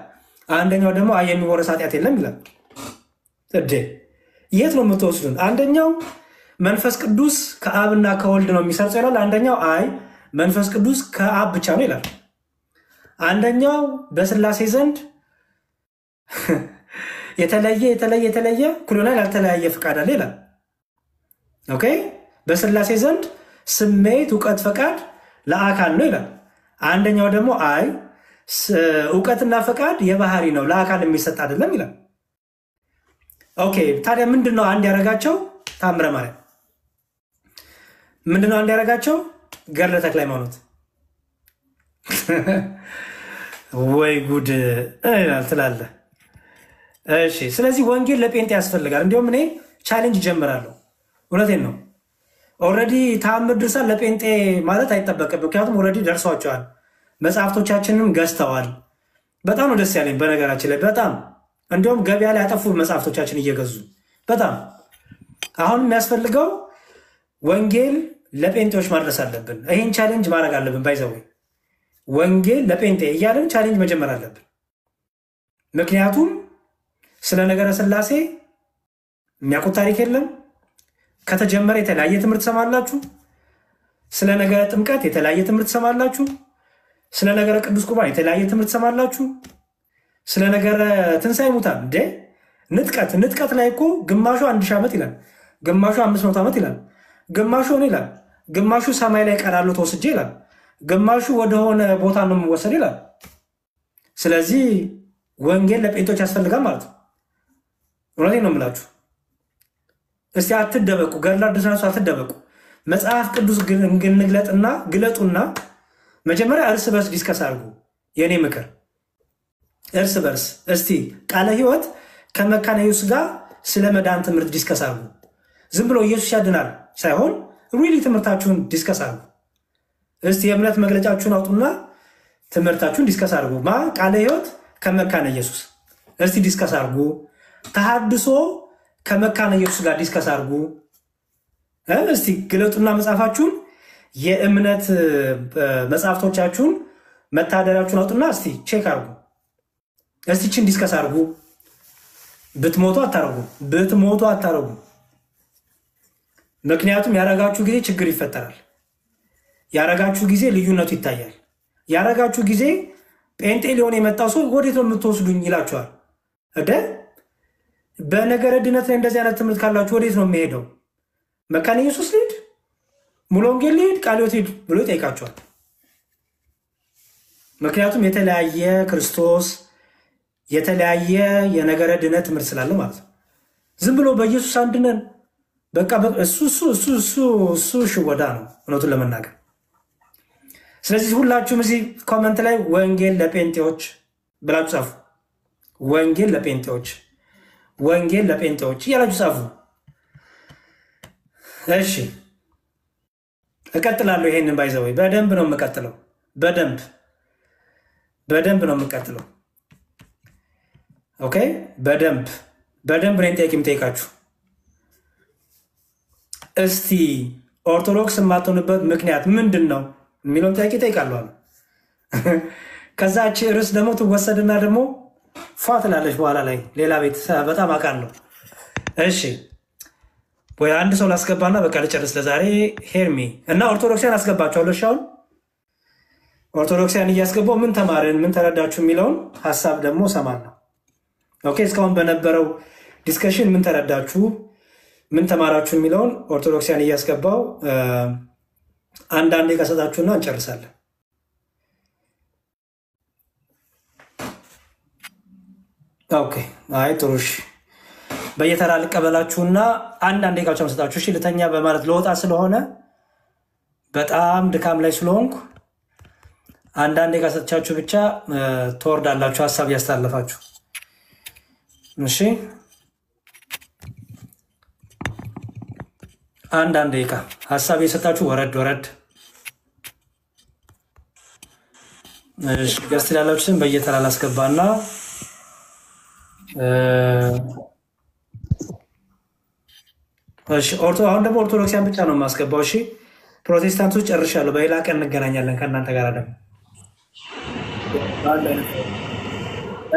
አንደኛው ደግሞ አይ የሚወረስ ኃጢአት የለም ይላል የት ነው የምትወስዱን አንደኛው መንፈስ ቅዱስ ከአብና ከወልድ ነው የሚሰርጸው ይላል አንደኛው አይ መንፈስ ቅዱስ ከአብ ብቻ ነው ይላል አንደኛው በስላሴ ዘንድ የተለየ ኩሎናል ያልተለያየ ፍቃድ አለ ይላል ኦኬ በስላሴ ዘንድ ስሜት ዕውቀት ፈቃድ ለአካል ነው ይላል አንደኛው ደግሞ አይ ዕውቀትና ፈቃድ የባህሪ ነው ለአካል የሚሰጥ አይደለም ይላል ኦኬ ታዲያ ምንድነው አንድ ያረጋቸው ታምረ ማርያም ምንድነው አንድ ያረጋቸው ገድለ ተክለ ሃይማኖት ወይ ጉድ ትላለ እሺ ስለዚህ ወንጌል ለጴንጤ ያስፈልጋል እንዲሁም እኔ ቻሌንጅ ጀምራለሁ እውነቴን ነው ኦሬዲ ታምር ድርሳን ለጴንጤ ማለት አይተበቀም ምክንያቱም ኦሬዲ ደርሷቸዋል መጽሐፍቶቻችንንም ገዝተዋል በጣም ነው ደስ ያለኝ በነገራችን ላይ በጣም እንዲሁም ገበያ ላይ ያጠፉ መጽሐፍቶቻችን እየገዙ በጣም አሁን የሚያስፈልገው ወንጌል ለጴንጤዎች ማድረስ አለብን ይሄን ቻሌንጅ ማድረግ አለብን ባይዘው ወንጌል ለጴንጤ እያለን ቻሌንጅ መጀመር አለብን ምክንያቱም ስለ ነገረ ስላሴ የሚያውቁት ታሪክ የለም ከተጀመረ የተለያየ ትምህርት ሰማላችሁ ስለ ነገረ ጥምቀት የተለያየ ትምህርት ሰማላችሁ ስለ ነገረ ቅዱስ ቁርባን የተለያየ ትምህርት ሰማላችሁ። ስለ ነገረ ትንሣኤ ሙታን እንዴ ንጥቀት ላይ እኮ ግማሹ 1000 ዓመት ይላል፣ ግማሹ 500 ዓመት ይላል፣ ግማሹ ሆነ ይላል፣ ግማሹ ሰማይ ላይ ቀራሉ ተወስጄ ይላል፣ ግማሹ ወደሆነ ቦታ ነው የሚወሰድ ይላል። ስለዚህ ወንጌል ለጴንጤዎች ያስፈልጋል ማለት ነው። እውነቴን ነው የምላችሁ። እስቲ አትደበቁ፣ ገድላት ድርሳናት አትደበቁ። መጽሐፍ ቅዱስ ግንግለጥና ግለጡና መጀመሪያ እርስ በርስ ዲስከስ አድርጉ። የኔ ምክር እርስ በርስ እስቲ ቃለ ሕይወት ከመካነ ኢየሱስ ጋር ስለ መዳን ትምህርት ዲስከስ አድርጉ። ዝም ብሎ ኢየሱስ ያድናል ሳይሆን ሪሊ ትምህርታችሁን ዲስከስ አድርጉ። እስቲ የእምነት መግለጫችሁን አውጡና ትምህርታችሁን ዲስከስ አድርጉ። ቃለ ሕይወት ከመካነ ኢየሱስ እስቲ ዲስከስ አድርጉ። ተሐድሶ ከመካነ ኢየሱስ ጋር ዲስከስ አድርጉ። እስቲ ግለጡና መጽሐፋችሁን የእምነት መጽሐፍቶቻችሁን መታደሪያችሁን አውጡና እስቲ ቼክ አድርጉ። እስቲ ችን ዲስከስ አድርጉ። ብትሞቱ አታረጉ። ምክንያቱም ያረጋችሁ ጊዜ ችግር ይፈጠራል። ያረጋችሁ ጊዜ ልዩነቱ ይታያል። ያረጋችሁ ጊዜ ጴንጤ ሊሆን የመጣው ሰው ወዴት ነው የምትወስዱኝ ይላችኋል። በነገረ ድነት ላይ እንደዚህ አይነት ትምህርት ካላችሁ ወዴት ነው የሚሄደው? መካነ ኢየሱስ ልሂድ፣ ሙሉ ወንጌል ልሂድ፣ ቃለ ሕይወት ልሂድ ብሎ ይጠይቃችኋል። ምክንያቱም የተለያየ ክርስቶስ የተለያየ የነገረ ድነት ትምህርት ስላለ ማለት ነው። ዝም ብሎ በኢየሱስ አንድነን በቃ እሱ ሽወዳ ነው እውነቱን ለመናገር። ስለዚህ ሁላችሁም እዚህ ኮመንት ላይ ወንጌል ለጴንጤዎች ብላችሁ ጻፉ። ወንጌል ለጴንጤዎች እያላችሁ ጻፉ። እሺ እቀጥላለሁ። ይሄንን ባይዘወይ በደንብ ነው የምቀጥለው። በደንብ ነው የምቀጥለው። ኦኬ በደንብ ነው ጥያቄ የምጠይቃችሁ። እስቲ ኦርቶዶክስ የማትሆንበት ምክንያት ምንድን ነው የሚለውን ጥያቄ እጠይቃለሁ። ከዛች ርዕስ ደግሞ ትወሰድና ደግሞ ፏ ትላለች በኋላ ላይ ሌላ ቤት በጣም አውቃለሁ። እሺ ወይ አንድ ሰው ላስገባና በቃ ልጨርስ ለዛሬ። ሄርሚ እና ኦርቶዶክሲያን አስገባቸዋለሁ። እሺ አሁን ኦርቶዶክሲያን እያስገባው ምን ተማርን ምን ተረዳችሁ የሚለውን ሀሳብ ደግሞ ሰማለሁ። ኦኬ እስካሁን በነበረው ዲስከሽን ምን ተረዳችሁ ምን ተማራችሁ የሚለውን ኦርቶዶክሲያን እያስገባው አንዳንዴ ከሰጣችሁና እንጨርሳለን። ኦኬ አይ ጥሩሽ በየተራ ልቀበላችሁና አንዳንዴ ቃልቻው ሰጣችሁ። እሺ ልተኛ በማለት ለወጣ ስለሆነ በጣም ድካም ላይ ስለሆንኩ አንዳንዴ ከሰጣችሁ ብቻ ተወርዳላችሁ ሐሳብ ያስተላልፋችሁ። እሺ አንዳንዴ ሐሳብ የሰጣችሁ ወረድ እሺ ገስት ያላችሁን በየተራ ላስገባና እሺ አሁን ደግሞ ኦርቶዶክሲያን ብቻ ነው የማስገባው። እሺ ፕሮቴስታንቶች ጨርሻለሁ። በሌላ ቀን እንገናኛለን ከእናንተ ጋር ደግሞ።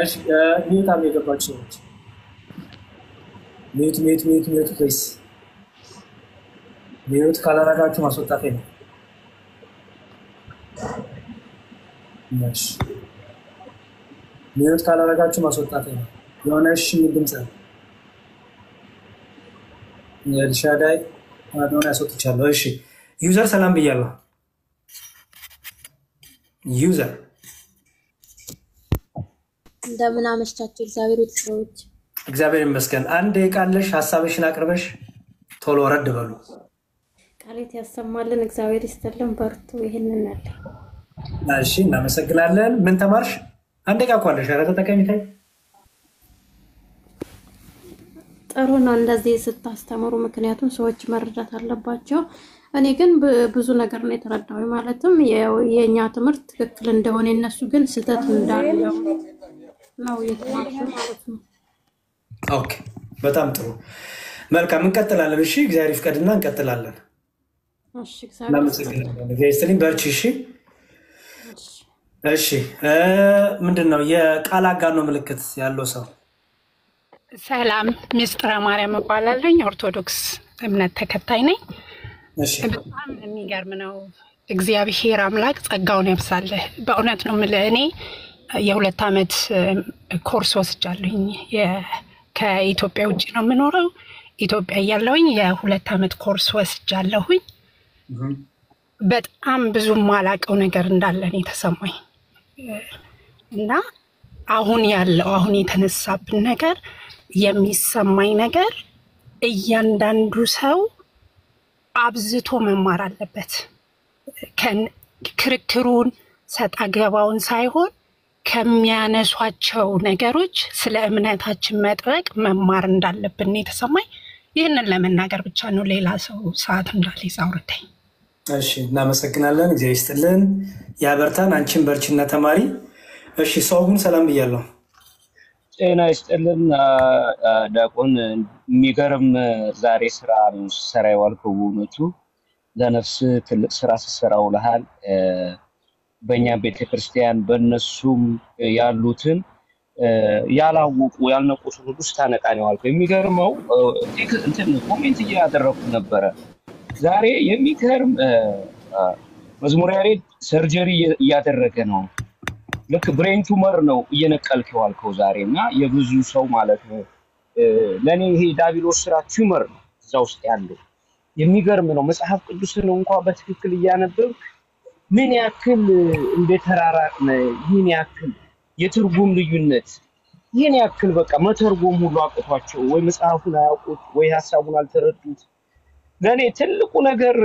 እሺ ሚዩት የገባችሁ ሰዎች ሚዩት ፕሊዝ። ሚዩት ካላረጋችሁ ማስወጣት ነው። እሺ ሚዩት ካላረጋችሁ ማስወጣት ነው። የሆነ እሺ የሚል ድምፅ ነው። የልሻዳይ አዶና ያስወጥቻለሁ። እሺ ዩዘር ሰላም ብያለሁ። ዩዘር እንደምን አመሻችሁ እግዚአብሔር ይመስገን። እግዚአብሔር ይመስገን። አንድ ቃልሽ ሐሳብሽን አቅርበሽ ቶሎ ወረድ በሉ። ቃሌት ያሰማልን። እግዚአብሔር ይስጥልን። በርቱ። ይሄንን አለ። እሺ እናመሰግናለን። ምን ተማርሽ? አንድ ቃልሽ አረ ተጠቀሚታይ ጥሩ ነው እንደዚህ ስታስተምሩ፣ ምክንያቱም ሰዎች መረዳት አለባቸው። እኔ ግን ብዙ ነገር ነው የተረዳሁት። ማለትም የኛ ትምህርት ትክክል እንደሆነ እነሱ ግን ስህተት እንዳለው ነው የተማሩት ማለት ነው። ኦኬ በጣም ጥሩ መልካም እንቀጥላለን። እሺ እግዚአብሔር ይፍቀድና እንቀጥላለን። እሺ እግዚአብሔር በርቺ። እሺ ምንድነው የቃል አጋኖ ምልክት ያለው ሰው? ሰላም ሚስጥረ ማርያም እባላለሁ። ኦርቶዶክስ እምነት ተከታይ ነኝ። እሺ በጣም የሚገርም ነው እግዚአብሔር አምላክ ጸጋውን ያብሳልህ። በእውነት ነው የምልህ። እኔ የ2 ዓመት ኮርስ ወስጃለሁኝ። ከኢትዮጵያ ውጭ ነው የምኖረው። ኢትዮጵያ ያለውኝ የ2 ዓመት ኮርስ ወስጃለሁኝ። በጣም ብዙ ማላቀው ነገር እንዳለ ነው የተሰማኝ እና አሁን የተነሳብን ነገር የሚሰማኝ ነገር እያንዳንዱ ሰው አብዝቶ መማር አለበት። ክርክሩን ሰጣ ገባውን ሳይሆን ከሚያነሷቸው ነገሮች ስለ እምነታችን መጥረቅ መማር እንዳለብን ነው የተሰማኝ። ይህንን ለመናገር ብቻ ነው። ሌላ ሰው ሰዓት እንዳልይዝ አውርደኝ። እሺ እናመሰግናለን። እግዚአብሔር ይስጥልን ያበርታን። አንቺን በርቺና ተማሪ። እሺ ሰውም ሰላም ብያለሁ። ጤና ይስጥልን ዲያቆን። የሚገርም ዛሬ ስራ ነው ሰራ ያልከው በእውነቱ ለነፍስ ትልቅ ስራ ሲሰራው ለሃል በእኛ ቤተክርስቲያን በእነሱም ያሉትን ያላወቁ ያልነቁ ሁሉ ስታነቃ ነው ያልከው። የሚገርመው እንትን ኮሜንት እያደረኩ ነበረ ዛሬ። የሚገርም መዝሙር ያሬድ ሰርጀሪ እያደረገ ነው። ልክ ብሬን ቱመር ነው እየነቀልከው ያልከው ዛሬና የብዙ ሰው ማለት ነው። ለኔ ይሄ ዳቢሎስ ስራ ቱመር ነው እዛ ውስጥ ያለው። የሚገርም ነው። መጽሐፍ ቅዱስን እንኳን በትክክል እያነበብክ ምን ያክል እንደተራራቅነ ይህን ያክል የትርጉም ልዩነት ይህን ያክል በቃ መተርጎም ሁሉ አቅቷቸው ወይ መጽሐፉን አያውቁት ወይ ሐሳቡን አልተረዱት። ለኔ ትልቁ ነገር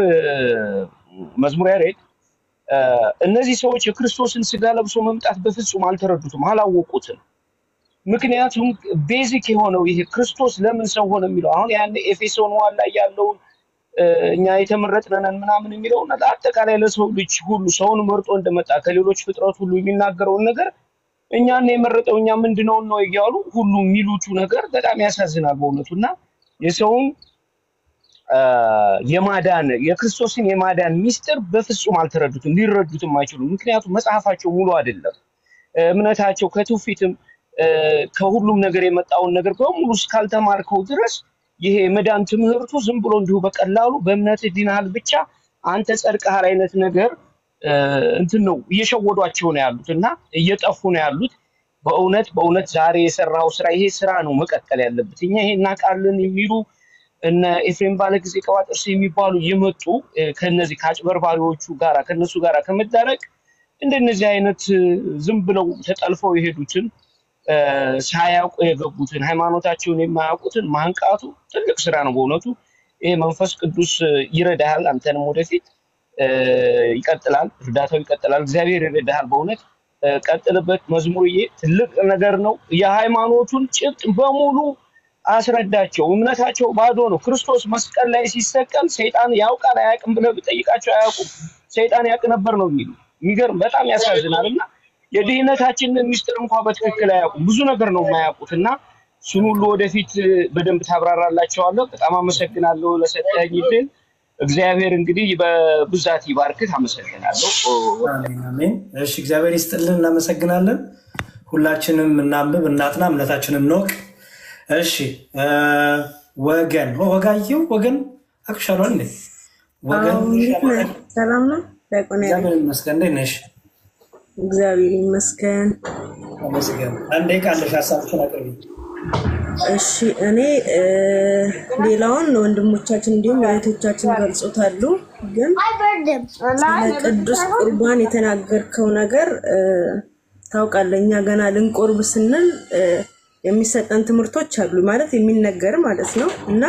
መዝሙር ያሬድ እነዚህ ሰዎች የክርስቶስን ስጋ ለብሶ መምጣት በፍጹም አልተረዱትም፣ አላወቁትም። ምክንያቱም ቤዚክ የሆነው ይሄ ክርስቶስ ለምን ሰው ሆነ የሚለው አሁን ያን ኤፌሶን ዋላ ያለው እኛ የተመረጥነን ምናምን የሚለው እና አጠቃላይ ለሰው ልጅ ሁሉ ሰውን መርጦ እንደመጣ ከሌሎች ፍጥረት ሁሉ የሚናገረው ነገር እኛን የመረጠው እኛ ምንድነው ነው ይያሉ ሁሉ የሚሉት ነገር በጣም ያሳዝናል በእውነቱና የሰውን የማዳን የክርስቶስን የማዳን ሚስጥር በፍጹም አልተረዱትም፣ ሊረዱትም አይችሉም። ምክንያቱም መጽሐፋቸው ሙሉ አይደለም። እምነታቸው ከትውፊትም ከሁሉም ነገር የመጣውን ነገር በሙሉ እስካልተማርከው ድረስ ይሄ መዳን ትምህርቱ ዝም ብሎ እንዲሁ በቀላሉ በእምነት ዲናል ብቻ አንተ ጸድቀሃል አይነት ነገር እንትን ነው እየሸወዷቸው ነው ያሉትና እየጠፉ ነው ያሉት። በእውነት ዛሬ የሰራው ስራ ይሄ ስራ ነው መቀጠል ያለበት። እኛ ይሄና ቃልን የሚሉ እና ኤፍሬም ባለጊዜ ቀዋጥርስ የሚባሉ የመጡ ከነዚህ ካጭበርባሪዎቹ ጋራ ከነሱ ጋራ ከመዳረቅ እንደነዚህ አይነት ዝም ብለው ተጠልፈው የሄዱትን ሳያውቁ የገቡትን ሃይማኖታቸውን የማያውቁትን ማንቃቱ ትልቅ ስራ ነው በእውነቱ። ይሄ መንፈስ ቅዱስ ይረዳሃል። አንተንም ወደፊት ይቀጥላል፣ እርዳታው ይቀጥላል። እግዚአብሔር ይረዳሃል በእውነት ቀጥልበት። መዝሙርዬ ትልቅ ነገር ነው። የሃይማኖቱን ጭብጥ በሙሉ አስረዳቸው። እምነታቸው ባዶ ነው። ክርስቶስ መስቀል ላይ ሲሰቀል ሰይጣን ያውቃል አያውቅም ብለህ ብጠይቃቸው አያውቁም። ሰይጣን ያውቅ ነበር ነው የሚሉ። የሚገርም በጣም ያሳዝናልና የድህነታችንን ሚስጥር እንኳን በትክክል አያውቁም። ብዙ ነገር ነው የማያውቁትና እሱን ሁሉ ወደፊት በደንብ ታብራራላቸዋለሁ። በጣም አመሰግናለሁ ለሰጠኝ እድል። እግዚአብሔር እንግዲህ በብዛት ይባርክህ። አመሰግናለሁ። አሜን። እሺ እግዚአብሔር ይስጥልን። እናመሰግናለን። ሁላችንም እናንብብ፣ እናጥና፣ እምነታችንን እንወቅ። እሺ ወጋየው ወገን አክሻሏል እንዴ? ወገን ሰላም ነው? እግዚአብሔር ይመስገን። እንዴት ነሽ? እግዚአብሔር ይመስገን። አመስገን። አንዴ ቃልሽ ሐሳብሽን አቅርቢ። እሺ እኔ ሌላውን ወንድሞቻችን እንዲሁም እህቶቻችን ገልጾታሉ፣ ግን ቅዱስ ቁርባን የተናገርከው ነገር ታውቃለህ፣ እኛ ገና ልንቆርብ ስንል የሚሰጠን ትምህርቶች አሉ ማለት የሚነገር ማለት ነው። እና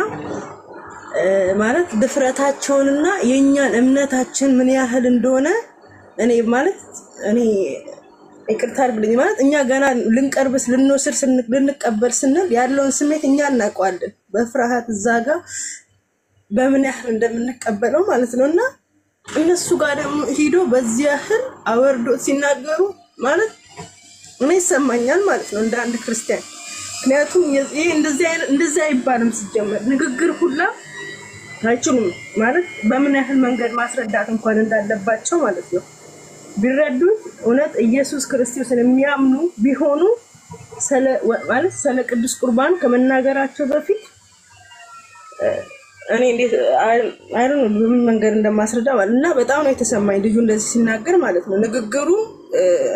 ማለት ድፍረታቸውንና የኛን እምነታችን ምን ያህል እንደሆነ እኔ ይቅርታ አድርግልኝ ማለት እኛ ገና ልንቀርብስ ልንወስድ ልንቀበል ስንል ያለውን ስሜት እኛ እናውቀዋለን። በፍርሃት እዛጋ በምን ያህል እንደምንቀበለው ማለት ነውና እነሱ ጋር ደግሞ ሄዶ በዚህ ያህል አወርዶ ሲናገሩ ማለት እኔ ይሰማኛል ማለት ነው እንደ አንድ ክርስቲያን። ምክንያቱም ይሄ እንደዚህ አይባልም ሲጀመር ንግግር ሁላ አይችሉም ማለት በምን ያህል መንገድ ማስረዳት እንኳን እንዳለባቸው ማለት ነው። ቢረዱት እውነት ኢየሱስ ክርስቶስን የሚያምኑ ቢሆኑ ስለ ቅዱስ ቁርባን ከመናገራቸው በፊት እኔ እንዴት አይሩን በምን መንገድ እንደማስረዳ ማለት እና በጣም ነው የተሰማኝ ልጁ እንደዚህ ሲናገር ማለት ነው። ንግግሩ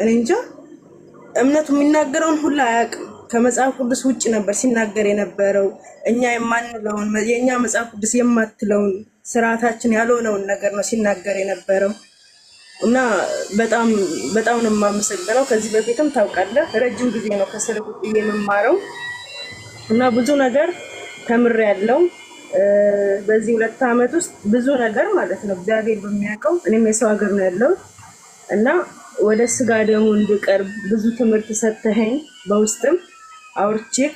እኔ እንጃ እምነቱ የሚናገረውን ሁሉ አያውቅም። ከመጽሐፍ ቅዱስ ውጪ ነበር ሲናገር የነበረው። እኛ የማንለውን የኛ መጽሐፍ ቅዱስ የማትለውን ስርዓታችን ያልሆነውን ነገር ነው ሲናገር የነበረው እና በጣም ነው የማመሰግነው። ከዚህ በፊትም ታውቃለህ ረጅም ጊዜ ነው ከስልኩ የመማረው እና ብዙ ነገር ተምሬያለሁ። በዚህ 2 አመት ውስጥ ብዙ ነገር ማለት ነው እግዚአብሔር በሚያውቀው እኔም የሰው ሀገር ነው ያለው እና ወደ ስጋ ደሙ እንድቀርብ ብዙ ትምህርት ሰጥተኸኝ በውስጥም አውርቼክ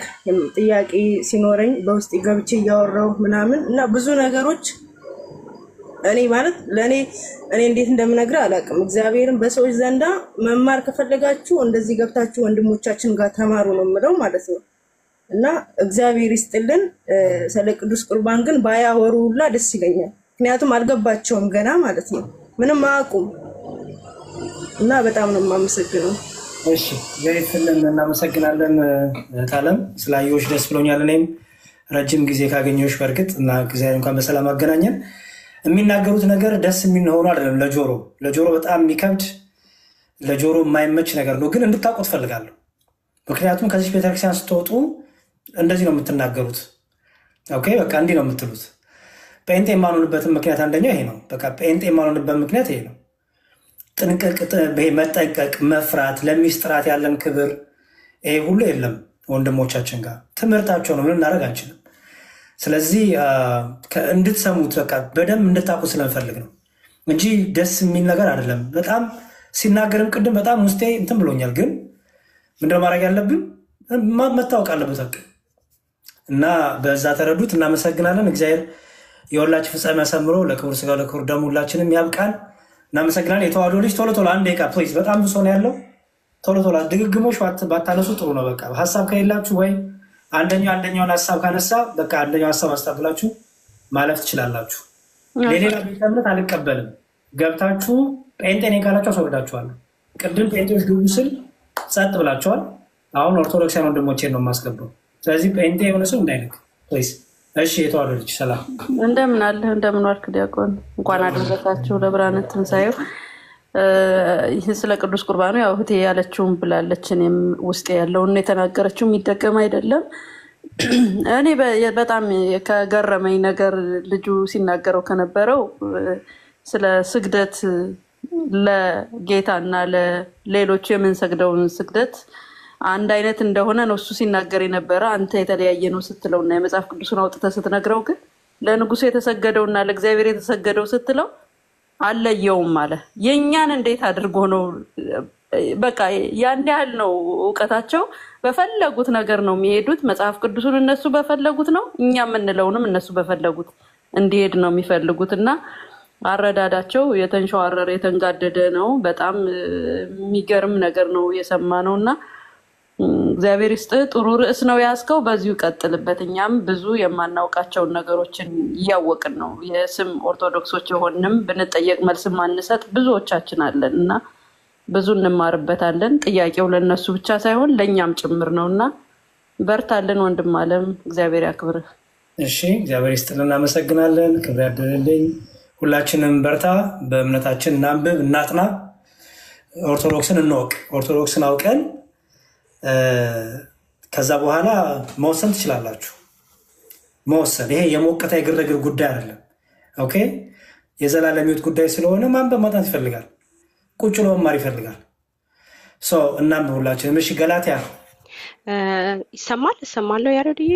ጥያቄ ሲኖረኝ በውስጥ ገብቼ ያወራው ምናምን እና ብዙ ነገሮች እኔ ማለት ለኔ እንዴት እንደምነግርህ አላውቅም። እግዚአብሔርን በሰዎች ዘንዳ መማር ከፈለጋችሁ እንደዚህ ገብታችሁ ወንድሞቻችን ጋር ተማሩ ነው የምለው ማለት ነው እና እግዚአብሔር ይስጥልን። ስለ ቅዱስ ቁርባን ግን ባያወሩ ሁላ ደስ ይለኛል። ምክንያቱም አልገባቸውም ገና ማለት ነው ምንም አያውቁም እና በጣም ነው የማመሰግነው። እሺ ዘይፍልን እናመሰግናለን። ታለም ስላየሁሽ ደስ ብሎኛል። እኔም ረጅም ጊዜ ካገኘሁሽ በርግጥ እና እግዚአብሔር እንኳን በሰላም አገናኘን። የሚናገሩት ነገር ደስ የሚል ሆኖ አይደለም ለጆሮ በጣም የሚከብድ ለጆሮ የማይመች ነገር ነው፣ ግን እንድታውቁት ፈልጋለሁ። ምክንያቱም ከዚህ ቤተክርስቲያን ስትወጡ እንደዚህ ነው የምትናገሩት። ኦኬ በቃ እንዲህ ነው የምትሉት። ጴንጤ የማንሆንበትም ምክንያት አንደኛው ይሄ ነው። በቃ ጴንጤ የማንሆንበት ምክንያት ይሄ ነው። ጥንቅቅ መጠንቀቅ፣ መፍራት፣ ለሚስጥራት ያለን ክብር ይሄ ሁሉ የለም ወንድሞቻችን ጋር። ትምህርታቸው ነው፣ ምን እናደርግ አንችልም። ስለዚህ እንድትሰሙት በቃ በደንብ እንድታውቁ ስለምፈልግ ነው እንጂ ደስ የሚል ነገር አይደለም። በጣም ሲናገርም ቅድም በጣም ውስጤ እንትን ብሎኛል። ግን ምንድነው ማድረግ ያለብን? መታወቅ አለበት በቃ እና በዛ ተረዱት። እናመሰግናለን። እግዚአብሔር የሁላችን ፍጻሜ ያሳምሮ ለክብር ስጋው ለክብር ደሙ ሁላችንም ያብቃን። እናመሰግናለን። የተዋህዶ ልጅ ቶሎ አንድ ደቂቃ ፕሊዝ፣ በጣም ብሶ ነው ያለው። ቶሎ ድግግሞሽ ባታነሱ ጥሩ ነው። በቃ ሀሳብ ከሌላችሁ ወይ አንደኛውን ሀሳብ ካነሳ በቃ አንደኛው ሀሳብ አስታብላችሁ ማለፍ ትችላላችሁ። ለሌላ ቤተ እምነት አልቀበልም። ገብታችሁ ጴንጤ ነኝ ካላችሁ አስወርዳችኋለሁ። ቅድም ጴንጤዎች ግቡ ስል ጸጥ ብላችኋል። አሁን ኦርቶዶክሳውያን ወንድሞቼን ነው የማስገባው። ስለዚህ ጴንጤ የሆነ ሰው እንዳይነክ ፕሊዝ። እሺ የተዋህዶ ልጅ ሰላም፣ እንደምን አለህ? እንደምን ዋልክ ዲያቆን? እንኳን አደረሳችሁ ለብርሃነ ትንሣኤው። ይህ ስለ ቅዱስ ቁርባኑ ያው እህቴ ያለችውን ብላለች። እኔም ውስጥ ያለውን የተናገረችው የሚደገም አይደለም። እኔ በጣም ከገረመኝ ነገር ልጁ ሲናገረው ከነበረው ስለ ስግደት ለጌታና ለሌሎች የምንሰግደውን ስግደት አንድ አይነት እንደሆነ ነው እሱ ሲናገር የነበረ። አንተ የተለያየ ነው ስትለውና የመጽሐፍ ቅዱስን አውጥተህ ስትነግረው ግን ለንጉሱ የተሰገደውና ለእግዚአብሔር የተሰገደው ስትለው አለየውም አለ። የኛን እንዴት አድርጎ ነው? በቃ ያን ያህል ነው እውቀታቸው። በፈለጉት ነገር ነው የሚሄዱት። መጽሐፍ ቅዱስን እነሱ በፈለጉት ነው፣ እኛ የምንለውንም እነሱ በፈለጉት እንዲሄድ ነው የሚፈልጉት እና አረዳዳቸው የተንሸዋረረ የተንጋደደ ነው። በጣም የሚገርም ነገር ነው የሰማነውና እግዚአብሔር ይስጥ። ጥሩ ርዕስ ነው ያስከው፣ በዚሁ ቀጥልበት። እኛም ብዙ የማናውቃቸውን ነገሮችን እያወቅን ነው። የስም ኦርቶዶክሶች የሆንም ብንጠየቅ መልስ ማንሰጥ ብዙዎቻችን አለን እና ብዙ እንማርበታለን። ጥያቄው ለነሱ ብቻ ሳይሆን ለኛም ጭምር ነውና በርታልን ወንድም አለም፣ እግዚአብሔር ያክብርህ። እሺ እግዚአብሔር ይስጥልን። እናመሰግናለን። ክብር ያድርልኝ። ሁላችንም በርታ፣ በእምነታችን እናንብብ፣ እናጥና፣ ኦርቶዶክስን እንወቅ። ኦርቶዶክስን አውቀን ከዛ በኋላ መወሰን ትችላላችሁ። መወሰን ይሄ የሞቀታ የግርግር ጉዳይ አይደለም። ኦኬ የዘላለም ሕይወት ጉዳይ ስለሆነ ማንበብ ማጥናት ይፈልጋል። ቁጭ ብሎ መማር ይፈልጋል። እናንብብ ሁላችንም። እሺ ገላትያ ይሰማለሁ ያሬድዬ?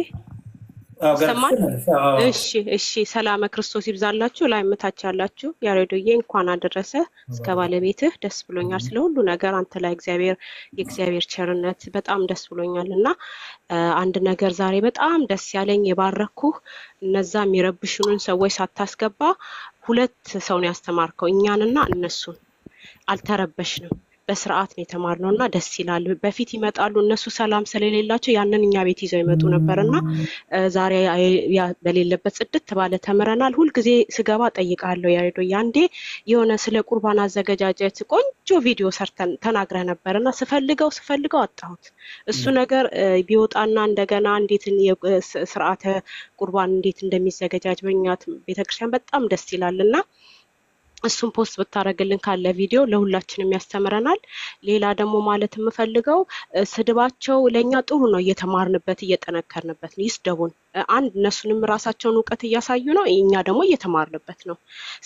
እሺ ሰላም ክርስቶስ ይብዛላችሁ። ላይ መታች ያላችሁ ያሬድዬ እንኳን አደረሰ እስከ ባለቤትህ። ደስ ብሎኛል ስለ ሁሉ ነገር አንተ ላይ የእግዚአብሔር ቸርነት በጣም ደስ ብሎኛልና አንድ ነገር ዛሬ በጣም ደስ ያለኝ የባረኩህ እነዛ የሚረብሹንን ሰዎች ሳታስገባ ሁለት ሰው ነው ያስተማርከው፣ እኛንና እነሱን። አልተረበሽንም። በስርዓት ነው የተማርነውና ደስ ይላል። በፊት ይመጣሉ እነሱ ሰላም ስለሌላቸው ያንን እኛ ቤት ይዘው ይመጡ ነበርና ዛሬ በሌለበት ጽድት ባለ ተምረናል። ሁሉ ጊዜ ስገባ ጠይቃለሁ ያሬዶ ያንዴ የሆነ ስለ ቁርባን አዘገጃጀት ቆንጆ ቪዲዮ ሰርተን ተናግረህ ነበርና ስፈልገው አጣሁት። እሱ ነገር ቢወጣና እንደገና እንዴት ስርዓተ ቁርባን እንዴት እንደሚዘገጃጅ በእኛ ቤተክርስቲያን በጣም ደስ ይላልና እሱን ፖስት ብታረግልን ካለ ቪዲዮ ለሁላችንም ያስተምረናል። ሌላ ደግሞ ማለት የምፈልገው ስድባቸው ለኛ ጥሩ ነው፣ እየተማርንበት እየጠነከርንበት ነው። ይስደቡን አንድ እነሱንም ራሳቸውን ዕውቀት እያሳዩ ነው፣ እኛ ደግሞ እየተማርንበት ነው።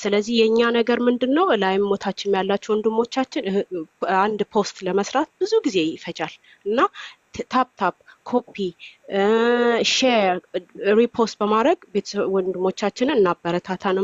ስለዚህ የኛ ነገር ምንድነው ላይም ሞታችን ያላችሁ ወንድሞቻችን አንድ ፖስት ለመስራት ብዙ ጊዜ ይፈጃል እና ታፕ ኮፒ ሼር ሪፖስት በማድረግ ወንድሞቻችንን እናበረታታ ነው